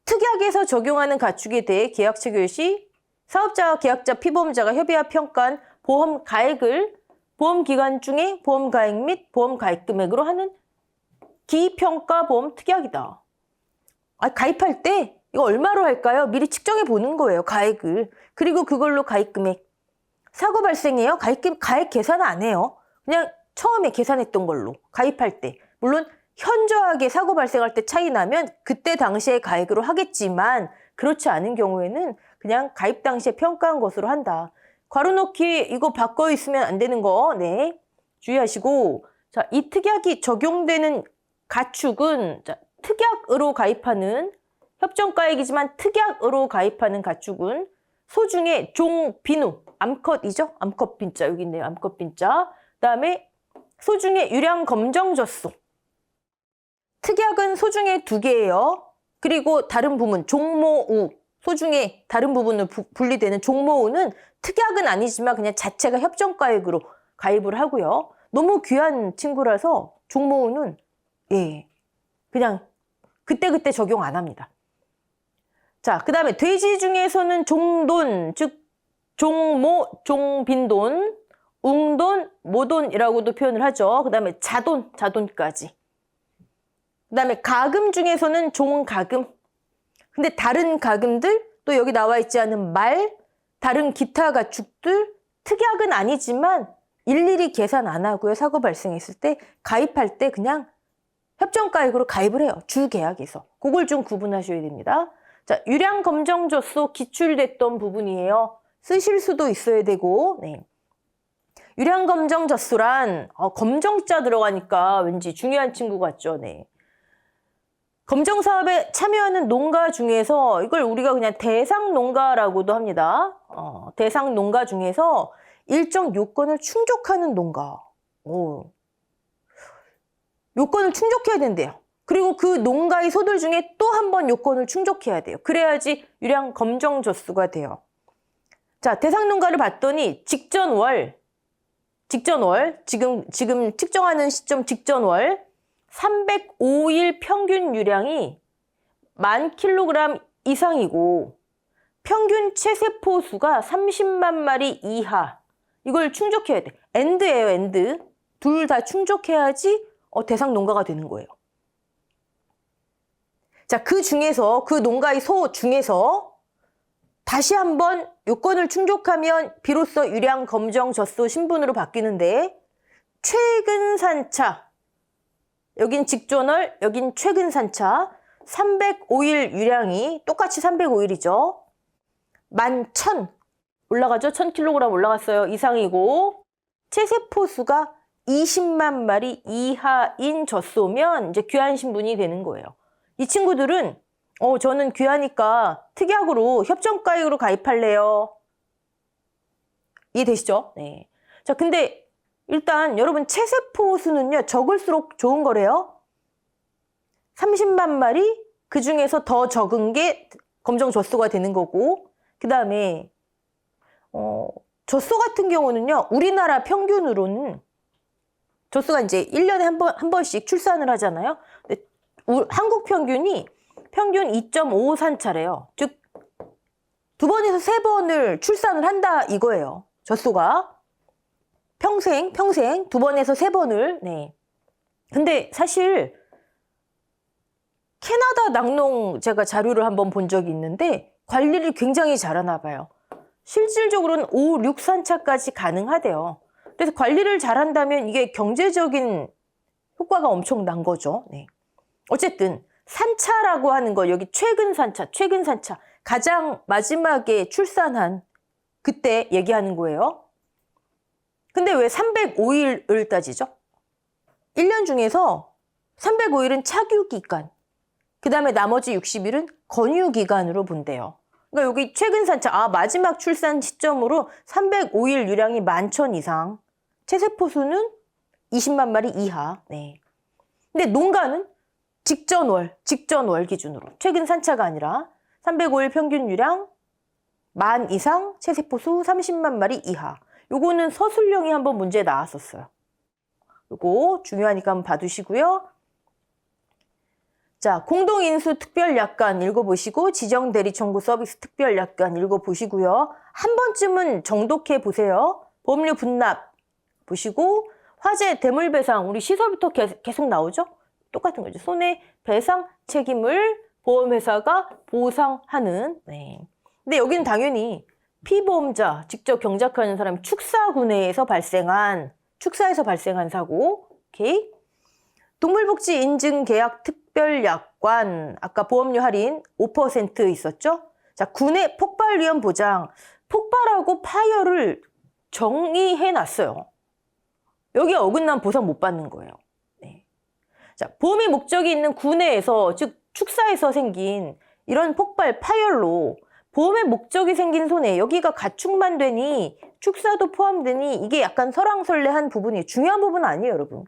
특약에서 적용하는 가축에 대해 계약 체결 시 사업자와 계약자, 피보험자가 협의하 평가한 보험 가액을 보험 기간 중에 보험 가액 및 보험 가입 금액으로 하는 기평가 보험 특약이다. 가입할 때 이거 얼마로 할까요? 미리 측정해 보는 거예요. 가액을. 그리고 그걸로 가입 금액. 사고 발생해요? 가액 계산 안 해요. 그냥 처음에 계산했던 걸로 가입할 때. 물론 현저하게 사고 발생할 때 차이 나면 그때 당시에 가액으로 하겠지만 그렇지 않은 경우에는 그냥 가입 당시에 평가한 것으로 한다. 괄호 넣기 이거 바꿔 있으면 안 되는 거 네 주의하시고 자, 이 특약이 적용되는 가축은 자, 특약으로 가입하는 협정가액이지만 특약으로 가입하는 가축은 소 중에 종, 비누, 암컷이죠? 암컷 빈자 여기 있네요. 암컷 빈자. 그다음에 소 중에 유량 검정 젖소. 특약은 소 중에 2개예요. 그리고 다른 부문 종모우. 소 중에 다른 부분으로 분리되는 종모우는 특약은 아니지만 그냥 자체가 협정가액으로 가입을 하고요. 너무 귀한 친구라서 종모우는 그냥 그때그때 적용 안 합니다. 자, 그 다음에 돼지 중에서는 종돈, 즉 종모, 종빈돈, 웅돈, 모돈이라고도 표현을 하죠. 그 다음에 자돈, 자돈까지. 그 다음에 가금 중에서는 종가금. 근데 다른 가금들, 또 여기 나와 있지 않은 말, 다른 기타 가축들, 특약은 아니지만 일일이 계산 안 하고요. 사고 발생했을 때 가입할 때 그냥 협정가액으로 가입을 해요. 주계약에서. 그걸 좀 구분하셔야 됩니다. 자, 유량 검정젖소 기출됐던 부분이에요. 쓰실 수도 있어야 되고, 네. 유량 검정젖소란 검정자 들어가니까 왠지 중요한 친구 같죠. 네. 검정 사업에 참여하는 농가 중에서 이걸 우리가 그냥 대상 농가라고도 합니다. 대상 농가 중에서 일정 요건을 충족하는 농가. 요건을 충족해야 된대요. 그리고 그 농가의 소들 중에 또 한 번 요건을 충족해야 돼요. 그래야지 유량 검정젖소가 돼요. 자, 대상 농가를 봤더니 직전월, 지금 측정하는 시점 직전월 305일 평균 유량이 10,000kg 이상이고 평균 체세포 수가 30만 마리 이하. 이걸 충족해야 돼. 엔드예요, 엔드. 둘 다 충족해야지 대상 농가가 되는 거예요. 자, 그 중에서 그 농가의 소 중에서 다시 한번 요건을 충족하면 비로소 유량 검정젖소 신분으로 바뀌는데 최근 산차, 여긴 직전월, 여긴 최근 산차 305일 유량이 똑같이 305일이죠. 11,000 올라가죠. 1,000kg 올라갔어요. 이상이고 체세포 수가 20만 마리 이하인 젖소면 이제 귀한 신분이 되는 거예요. 이 친구들은 저는 귀하니까 특약으로 협정가액으로 가입할래요. 이해되시죠? 네. 자, 근데 일단 여러분 체세포 수는요 적을수록 좋은 거래요. 30만 마리 그 중에서 더 적은 게 검정젖소가 되는 거고 그 다음에 젖소 같은 경우는요 우리나라 평균으로는 젖소가 이제 1년에 한 번씩 출산을 하잖아요. 근데 한국 평균이 평균 2.5산차래요. 즉 2번에서 3번을 출산을 한다 이거예요. 젖소가. 평생 2번에서 3번을. 네. 근데 사실 캐나다 낙농 제가 자료를 한번 본 적이 있는데 관리를 굉장히 잘하나 봐요. 실질적으로는 5, 6산차까지 가능하대요. 그래서 관리를 잘한다면 이게 경제적인 효과가 엄청난 거죠. 네. 어쨌든 산차라고 하는 거 여기 최근 산차 가장 마지막에 출산한 그때 얘기하는 거예요. 근데 왜 305일을 따지죠? 1년 중에서 305일은 차규기간, 그 다음에 나머지 60일은 건유기간으로 본대요. 그러니까 여기 최근 산차, 마지막 출산 시점으로 305일 유량이 11,000 이상, 체세포 수는 20만 마리 이하. 네. 근데 농가는 직전월 기준으로 최근 산차가 아니라 305일 평균 유량 10,000 이상, 체세포 수 30만 마리 이하. 요거는 서술형이 한번 문제에 나왔었어요. 요거 중요하니까 한번 봐두시고요. 자, 공동인수 특별약관 읽어보시고 지정대리 청구 서비스 특별약관 읽어보시고요. 한 번쯤은 정독해 보세요. 보험료 분납 보시고 화재 대물배상 우리 시설부터 계속 나오죠? 똑같은 거죠. 손해배상 책임을 보험회사가 보상하는. 네. 근데 여기는 당연히 피보험자, 직접 경작하는 사람이 축사에서 발생한 사고. 오케이. 동물복지 인증 계약 특별약관, 아까 보험료 할인 5% 있었죠? 자, 군의 폭발 위험 보장, 폭발하고 파열을 정의해 놨어요. 여기 어긋난 보상 못 받는 거예요. 네. 자, 보험의 목적이 있는 군내에서, 즉 축사에서 생긴 이런 폭발, 파열로 보험의 목적이 생긴 손해, 여기가 가축만 되니 축사도 포함되니 이게 약간 설왕설래한 부분이 중요한 부분은 아니에요, 여러분.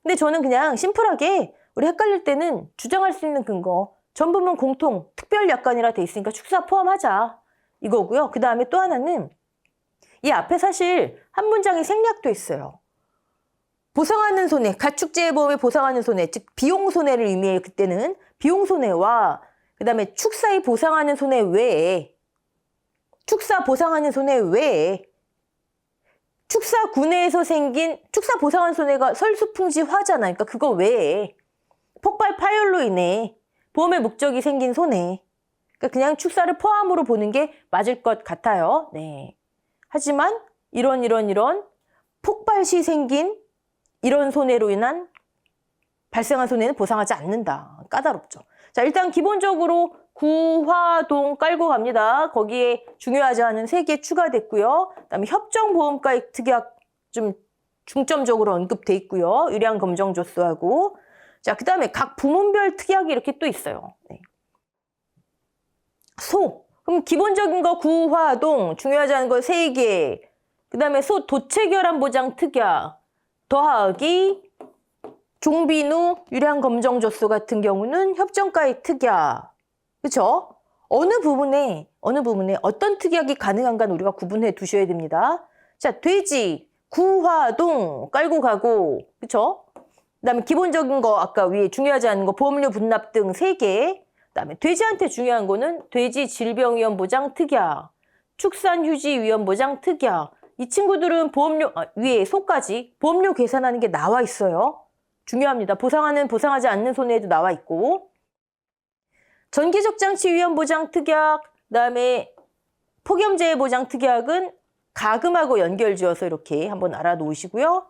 근데 저는 그냥 심플하게 우리 헷갈릴 때는 주장할 수 있는 근거, 전부문 공통 특별약관이라 돼 있으니까 축사 포함하자 이거고요. 그 다음에 또 하나는 이 앞에 사실 한 문장이 생략돼 있어요. 보상하는 손해, 가축재해보험에 보상하는 손해, 즉 비용 손해를 의미해요. 그때는 비용 손해와 그 다음에 축사에 보상하는 손해 외에, 축사 보상하는 손해 외에 축사 군내에서 생긴 축사 보상한 손해가 설수풍지 화잖아요. 그러니까 그거 외에 폭발 파열로 인해 보험의 목적이 생긴 손해. 그러니까 그냥 축사를 포함으로 보는 게 맞을 것 같아요. 네. 하지만 이런 폭발 시 생긴 이런 손해로 인한 발생한 손해는 보상하지 않는다. 까다롭죠. 자, 일단 기본적으로 구화동 깔고 갑니다. 거기에 중요하지 않은 3개 추가됐고요. 그다음에 협정보험가액 특약 좀 중점적으로 언급돼 있고요. 유리한 검정조수하고. 자, 그다음에 각 부문별 특약이 이렇게 또 있어요. 네. 소. 그럼 기본적인 거 구화동, 중요하지 않은 거 3개. 그다음에 소 도체결함 보장 특약 더하기 종비누 유량 검정조수 같은 경우는 협정가액 특약. 그렇죠? 어느 부분에 어떤 특약이 가능한가는 우리가 구분해 두셔야 됩니다. 자, 돼지, 구화동 깔고 가고, 그렇죠? 그다음에 기본적인 거 아까 위에 중요하지 않은 거 보험료 분납 등 3개. 그다음에 돼지한테 중요한 거는 돼지 질병위험 보장 특약, 축산휴지위험 보장 특약. 이 친구들은 보험료 위에 소까지 보험료 계산하는 게 나와 있어요. 중요합니다. 보상하지 않는 손해에도 나와 있고. 전기적 장치 위험 보장 특약, 그다음에 폭염재해 보장 특약은 가금하고 연결지어서 이렇게 한번 알아놓으시고요.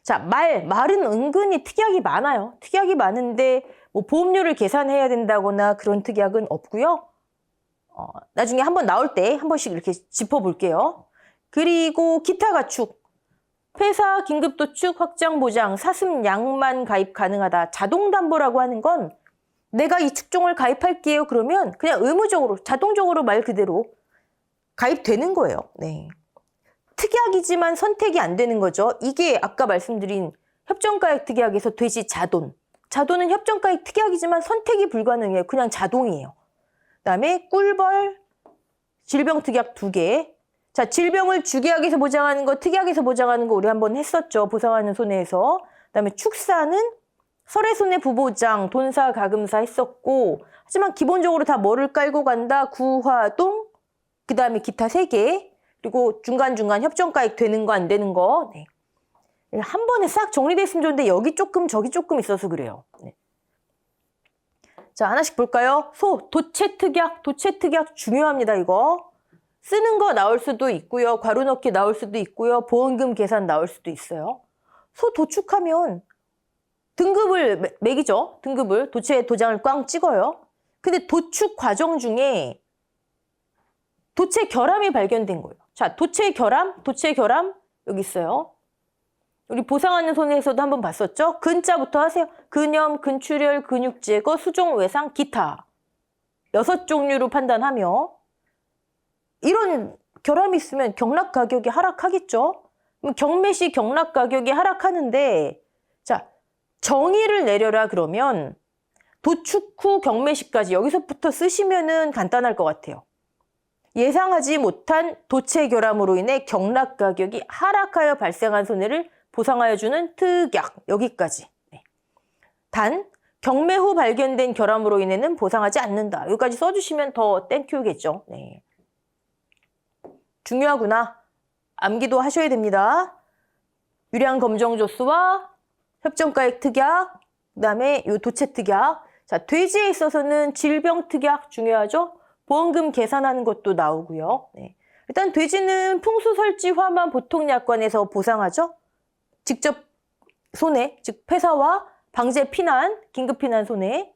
자, 말은 은근히 특약이 많아요. 특약이 많은데 뭐 보험료를 계산해야 된다거나 그런 특약은 없고요. 나중에 한번 나올 때 한 번씩 이렇게 짚어볼게요. 그리고 기타 가축, 폐사 긴급도축 확장 보장, 사슴양만 가입 가능하다. 자동담보라고 하는 건 내가 이 축종을 가입할게요. 그러면 그냥 의무적으로 자동적으로 말 그대로 가입되는 거예요. 네. 특약이지만 선택이 안 되는 거죠. 이게 아까 말씀드린 협정가액 특약에서 돼지 자돈. 자돈은 협정가액 특약이지만 선택이 불가능해요. 그냥 자동이에요. 그다음에 꿀벌, 질병 특약 2개. 자, 질병을 주계약에서 보장하는 거, 특약에서 보장하는 거 우리 한번 했었죠. 보상하는 손해에서. 그다음에 축사는 설해손해 부보장, 돈사, 가금사 했었고, 하지만 기본적으로 다 뭐를 깔고 간다? 구화동, 그다음에 기타 3개, 그리고 중간중간 협정가액 되는 거 안 되는 거. 네. 한 번에 싹 정리됐으면 좋은데 여기 조금 저기 조금 있어서 그래요. 네. 자, 하나씩 볼까요? 소, 도체특약 중요합니다, 이거. 쓰는 거 나올 수도 있고요. 괄호 넣기 나올 수도 있고요. 보험금 계산 나올 수도 있어요. 소 도축하면 등급을 매기죠. 등급을. 도체 도장을 꽝 찍어요. 근데 도축 과정 중에 도체 결함이 발견된 거예요. 자, 도체 결함 여기 있어요. 우리 보상하는 손해에서도 한번 봤었죠? 근자부터 하세요. 근염, 근출혈, 근육 제거, 수종 외상, 기타. 6종류로 판단하며 이런 결함이 있으면 경락 가격이 하락하겠죠? 그럼 경매시 경락 가격이 하락하는데 자, 정의를 내려라 그러면 도축 후 경매시까지 여기서부터 쓰시면은 간단할 것 같아요. 예상하지 못한 도체 결함으로 인해 경락 가격이 하락하여 발생한 손해를 보상하여 주는 특약. 여기까지. 네. 단 경매 후 발견된 결함으로 인해는 보상하지 않는다. 여기까지 써주시면 더 땡큐겠죠. 네. 중요하구나. 암기도 하셔야 됩니다. 유량 검정조수와 협정가액 특약, 그다음에 요 도체 특약. 자, 돼지에 있어서는 질병 특약 중요하죠. 보험금 계산하는 것도 나오고요. 네. 일단 돼지는 풍수설치화만 보통약관에서 보상하죠. 직접 손해, 즉 폐사와 방제 피난, 긴급 피난 손해.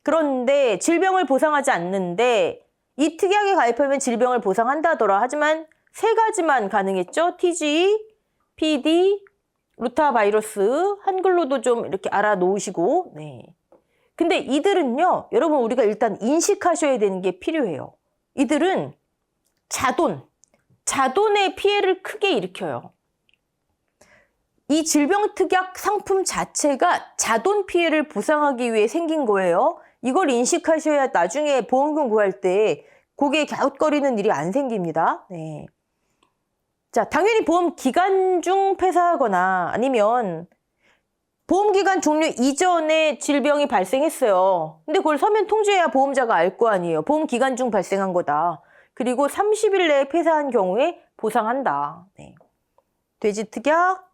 그런데 질병을 보상하지 않는데 이 특약에 가입하면 질병을 보상한다더라. 하지만 3가지만 가능했죠. TG, PD, 루타바이러스. 한글로도 좀 이렇게 알아놓으시고. 네. 근데 이들은요, 여러분 우리가 일단 인식하셔야 되는 게 필요해요. 이들은 자돈의 피해를 크게 일으켜요. 이 질병특약 상품 자체가 자돈 피해를 보상하기 위해 생긴 거예요. 이걸 인식하셔야 나중에 보험금 구할 때 고개 갸웃거리는 일이 안 생깁니다. 네. 자, 당연히 보험 기간 중 폐사하거나 아니면 보험 기간 종료 이전에 질병이 발생했어요. 근데 그걸 서면 통지해야 보험자가 알 거 아니에요. 보험 기간 중 발생한 거다. 그리고 30일 내에 폐사한 경우에 보상한다. 네. 돼지 특약.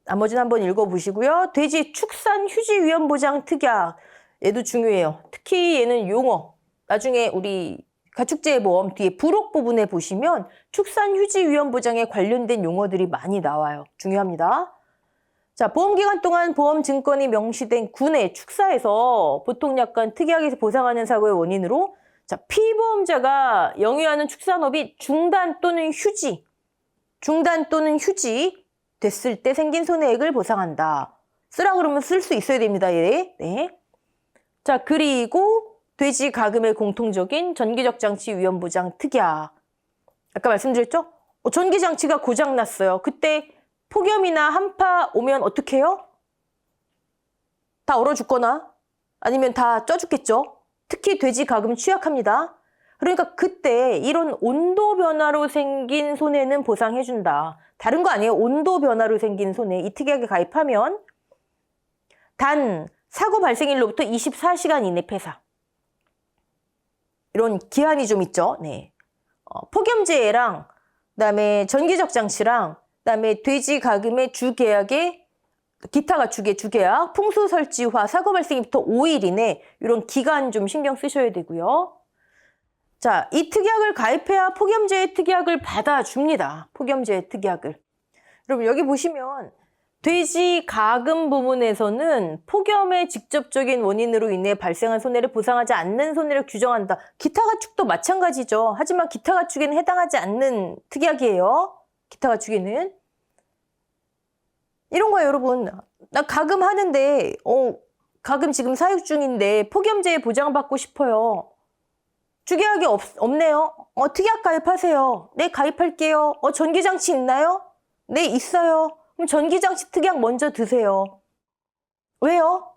나머지는 한번 읽어보시고요. 돼지 축산 휴지 위험 보장 특약. 얘도 중요해요. 특히 얘는 용어. 나중에 우리 가축재해보험 뒤에 부록 부분에 보시면 축산휴지위험보장에 관련된 용어들이 많이 나와요. 중요합니다. 자, 보험기간 동안 보험증권이 명시된 군의 축사에서 보통 약간 특이하게 보상하는 사고의 원인으로 자, 피보험자가 영위하는 축산업이 중단 또는 휴지 됐을 때 생긴 손해액을 보상한다. 쓰라 그러면 쓸 수 있어야 됩니다. 얘. 네. 자, 그리고 돼지 가금의 공통적인 전기적 장치 위험보장 특약. 아까 말씀드렸죠? 전기장치가 고장났어요. 그때 폭염이나 한파 오면 어떻게 해요? 다 얼어 죽거나 아니면 다 쪄 죽겠죠? 특히 돼지 가금 취약합니다. 그러니까 그때 이런 온도 변화로 생긴 손해는 보상해준다. 다른 거 아니에요. 온도 변화로 생긴 손해. 이 특약에 가입하면 단 사고 발생일로부터 24시간 이내 폐사. 이런 기한이 좀 있죠. 네. 폭염재해랑 그다음에 전기적 장치랑 그다음에 돼지 가금의 주계약에 기타 가축의 주계약, 풍수 설치화, 사고 발생일부터 5일 이내 이런 기간 좀 신경 쓰셔야 되고요. 자, 이 특약을 가입해야 폭염재해 특약을 받아줍니다. 폭염재해 특약을. 여러분 여기 보시면 돼지 가금 부분에서는 폭염의 직접적인 원인으로 인해 발생한 손해를 보상하지 않는 손해를 규정한다. 기타 가축도 마찬가지죠. 하지만 기타 가축에는 해당하지 않는 특약이에요. 기타 가축에는. 이런 거예요, 여러분. 나 가금 하는데, 가금 지금 사육 중인데 폭염재해 보장받고 싶어요. 주계약이 없네요. 특약 가입하세요. 네, 가입할게요. 전기장치 있나요? 네, 있어요. 그럼 전기장치 특약 먼저 드세요. 왜요?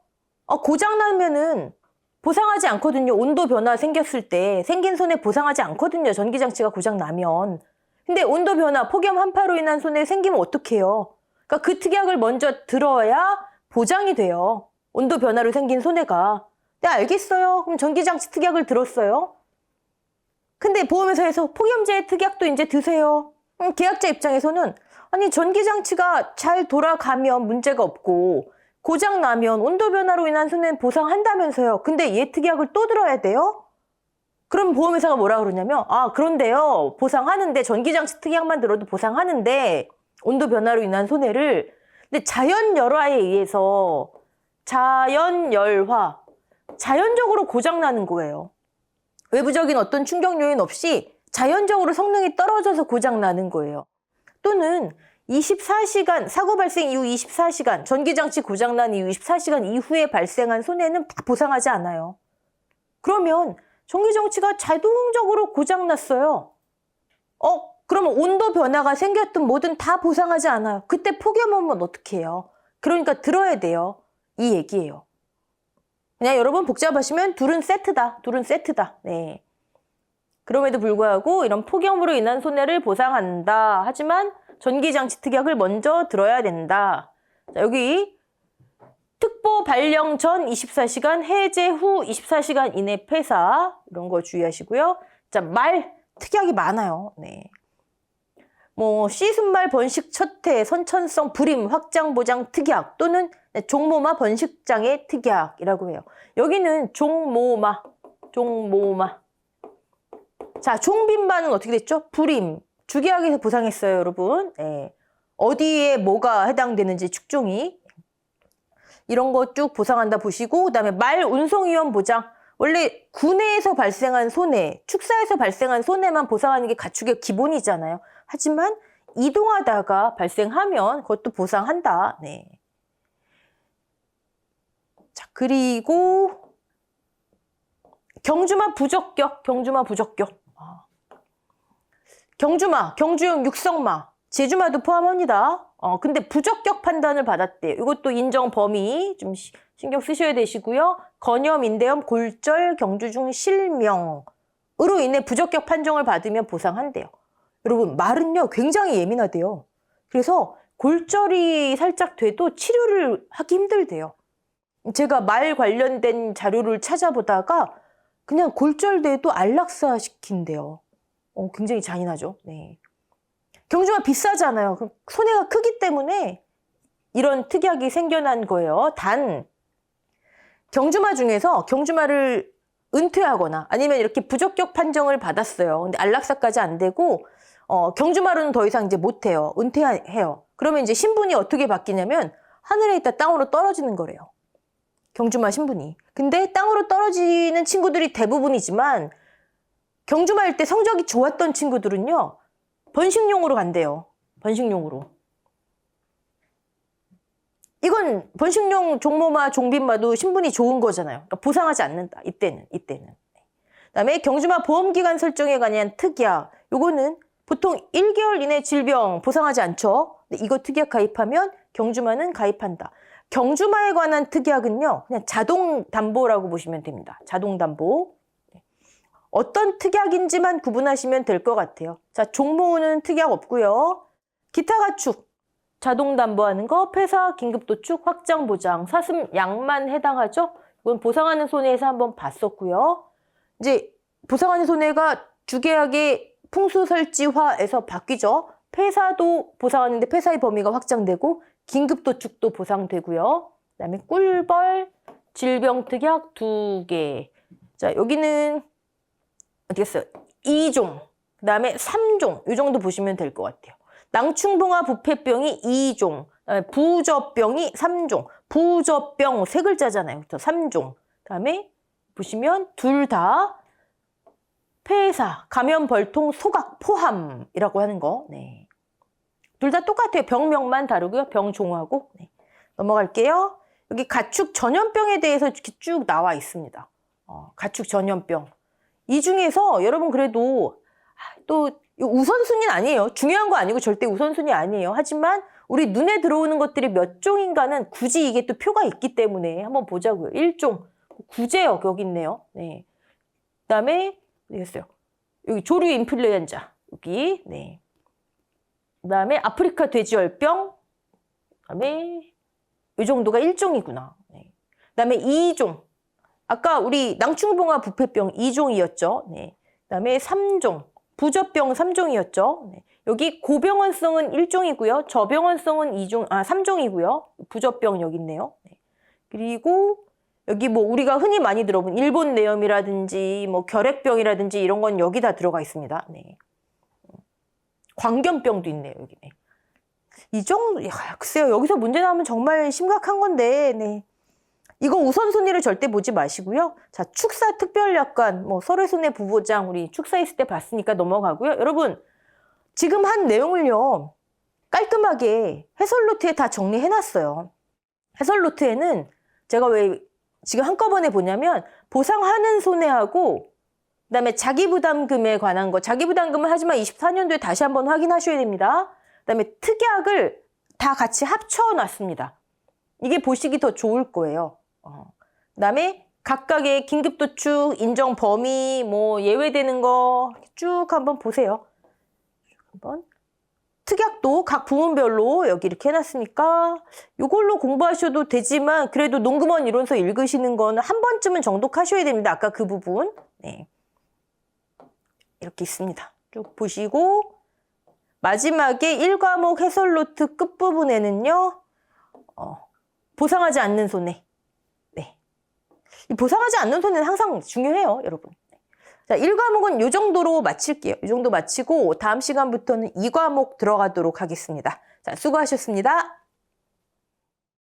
고장나면은 보상하지 않거든요. 온도 변화 생겼을 때 생긴 손해 보상하지 않거든요. 전기장치가 고장나면. 근데 온도 변화, 폭염 한파로 인한 손해 생기면 어떡해요? 그러니까 그 특약을 먼저 들어야 보장이 돼요. 온도 변화로 생긴 손해가. 네, 알겠어요. 그럼 전기장치 특약을 들었어요. 근데 보험회사에서 폭염재해 특약도 이제 드세요. 계약자 입장에서는 아니 전기장치가 잘 돌아가면 문제가 없고 고장나면 온도 변화로 인한 손해는 보상한다면서요. 근데 얘 특약을 또 들어야 돼요? 그럼 보험회사가 뭐라 그러냐면 그런데요. 보상하는데 전기장치 특약만 들어도 보상하는데 온도 변화로 인한 손해를 근데 자연열화에 의해서 자연적으로 고장나는 거예요. 외부적인 어떤 충격 요인 없이 자연적으로 성능이 떨어져서 고장나는 거예요. 또는 24시간, 사고 발생 이후 24시간, 전기장치 고장난 이후 24시간 이후에 발생한 손해는 다 보상하지 않아요. 그러면 전기장치가 자동적으로 고장났어요. 그러면 온도 변화가 생겼든 뭐든 다 보상하지 않아요. 그때 폭염 오면 어떻게 해요? 그러니까 들어야 돼요. 이 얘기예요. 그냥 여러분 복잡하시면 둘은 세트다. 네. 그럼에도 불구하고 이런 폭염으로 인한 손해를 보상한다. 하지만 전기장치 특약을 먼저 들어야 된다. 자, 여기 특보 발령 전 24시간, 해제 후 24시간 이내 폐사 이런 거 주의하시고요. 자, 말 특약이 많아요. 네. 씨순말 번식 첫해, 선천성 불임, 확장 보장 특약 또는 종모마 번식장애 특약이라고 해요. 여기는 종모마. 자, 종빈마는 어떻게 됐죠? 불임. 주계약에서 보상했어요, 여러분. 네. 어디에 뭐가 해당되는지 축종이. 이런 거 쭉 보상한다 보시고 그다음에 말 운송위험 보장. 원래 군내에서 발생한 손해, 축사에서 발생한 손해만 보상하는 게 가축의 기본이잖아요. 하지만 이동하다가 발생하면 그것도 보상한다. 네. 자, 그리고 경주마 부적격. 경주용 육성마, 제주마도 포함합니다. 근데 부적격 판단을 받았대요. 이것도 인정 범위 좀 신경 쓰셔야 되시고요. 건염, 인대염, 골절, 경주 중 실명으로 인해 부적격 판정을 받으면 보상한대요. 여러분, 말은요 굉장히 예민하대요. 그래서 골절이 살짝 돼도 치료를 하기 힘들대요. 제가 말 관련된 자료를 찾아보다가 그냥 골절돼도 안락사 시킨대요. 굉장히 잔인하죠. 네. 경주마 비싸잖아요. 손해가 크기 때문에 이런 특약이 생겨난 거예요. 단 경주마 중에서 경주마를 은퇴하거나 아니면 이렇게 부적격 판정을 받았어요. 근데 안락사까지 안 되고 경주마루는 더 이상 이제 못해요. 은퇴해요. 그러면 이제 신분이 어떻게 바뀌냐면 하늘에 있다 땅으로 떨어지는 거래요. 경주마 신분이. 근데 땅으로 떨어지는 친구들이 대부분이지만 경주마일 때 성적이 좋았던 친구들은요. 번식용으로 간대요. 번식용으로. 이건 번식용 종모마, 종빈마도 신분이 좋은 거잖아요. 그러니까 보상하지 않는다. 이때는. 그다음에 경주마 보험기간 설정에 관한 특약. 요거는 보통 1개월 이내 질병 보상하지 않죠. 근데 이거 특약 가입하면 경주마는 가입한다. 경주마에 관한 특약은요. 그냥 자동 담보라고 보시면 됩니다. 자동 담보. 어떤 특약인지만 구분하시면 될 것 같아요. 자, 종모는 특약 없고요. 기타 가축, 자동 담보하는 거, 폐사, 긴급 도축, 확장 보장, 사슴, 양만 해당하죠. 이건 보상하는 손해에서 한번 봤었고요. 이제 보상하는 손해가 주계약의 풍수설치화에서 바뀌죠. 폐사도 보상하는데 폐사의 범위가 확장되고 긴급 도축도 보상되고요. 그다음에 꿀벌, 질병 특약 2개. 자, 여기는 어떻겠어요? 2종, 그 다음에 3종, 이 정도 보시면 될 것 같아요. 낭충봉화 부패병이 2종, 그다음에 부저병이 3종, 부저병 3글자잖아요. 3종. 그다음에 보시면 둘 다 폐사, 감염, 벌통, 소각, 포함이라고 하는 거. 네. 둘 다 똑같아요. 병명만 다르고요. 병종하고. 네. 넘어갈게요. 여기 가축 전염병에 대해서 이렇게 쭉 나와 있습니다. 가축 전염병. 이 중에서 여러분 그래도 또 우선순위는 아니에요. 중요한 거 아니고 절대 우선순위 아니에요. 하지만 우리 눈에 들어오는 것들이 몇 종인가는 굳이 이게 또 표가 있기 때문에 한번 보자고요. 1종. 구제역 여기 있네요. 네. 그다음에 되겠어요. 여기 조류 인플루엔자 여기. 네. 그다음에 아프리카 돼지열병. 그다음에 이 정도가 1종이구나. 네. 그다음에 2종. 아까 우리 낭충봉화 부패병 2종이었죠. 네. 그다음에 3종. 부저병 3종이었죠. 네. 여기 고병원성은 1종이고요. 저병원성은 3종이고요. 부저병 여기 있네요. 네. 그리고 여기 뭐 우리가 흔히 많이 들어본 일본 뇌염이라든지 뭐 결핵병이라든지 이런 건 여기 다 들어가 있습니다. 네. 광견병도 있네요. 여기. 네. 이 정도, 글쎄요. 여기서 문제 나오면 정말 심각한 건데, 네. 이거 우선순위를 절대 보지 마시고요. 자, 축사 특별약관, 뭐 설외손해 부보장 우리 축사 있을 때 봤으니까 넘어가고요. 여러분, 지금 한 내용을요. 깔끔하게 해설 노트에 다 정리해놨어요. 해설 노트에는 제가 왜 지금 한꺼번에 보냐면 보상하는 손해하고 그다음에 자기부담금에 관한 거, 자기부담금은 하지만 24년도에 다시 한번 확인하셔야 됩니다. 그다음에 특약을 다 같이 합쳐놨습니다. 이게 보시기 더 좋을 거예요. 그다음에 각각의 긴급도축, 인정 범위, 뭐 예외되는 거 쭉 한번 보세요. 한번 특약도 각 부문별로 여기 이렇게 해놨으니까 이걸로 공부하셔도 되지만 그래도 농구먼 이론서 읽으시는 거는 한 번쯤은 정독하셔야 됩니다. 아까 그 부분. 네. 이렇게 있습니다. 쭉 보시고 마지막에 1과목 해설 노트 끝부분에는요. 보상하지 않는 손해. 네. 이 보상하지 않는 손해는 항상 중요해요, 여러분. 자, 1과목은 이 정도로 마칠게요. 이 정도 마치고 다음 시간부터는 2과목 들어가도록 하겠습니다. 자, 수고하셨습니다.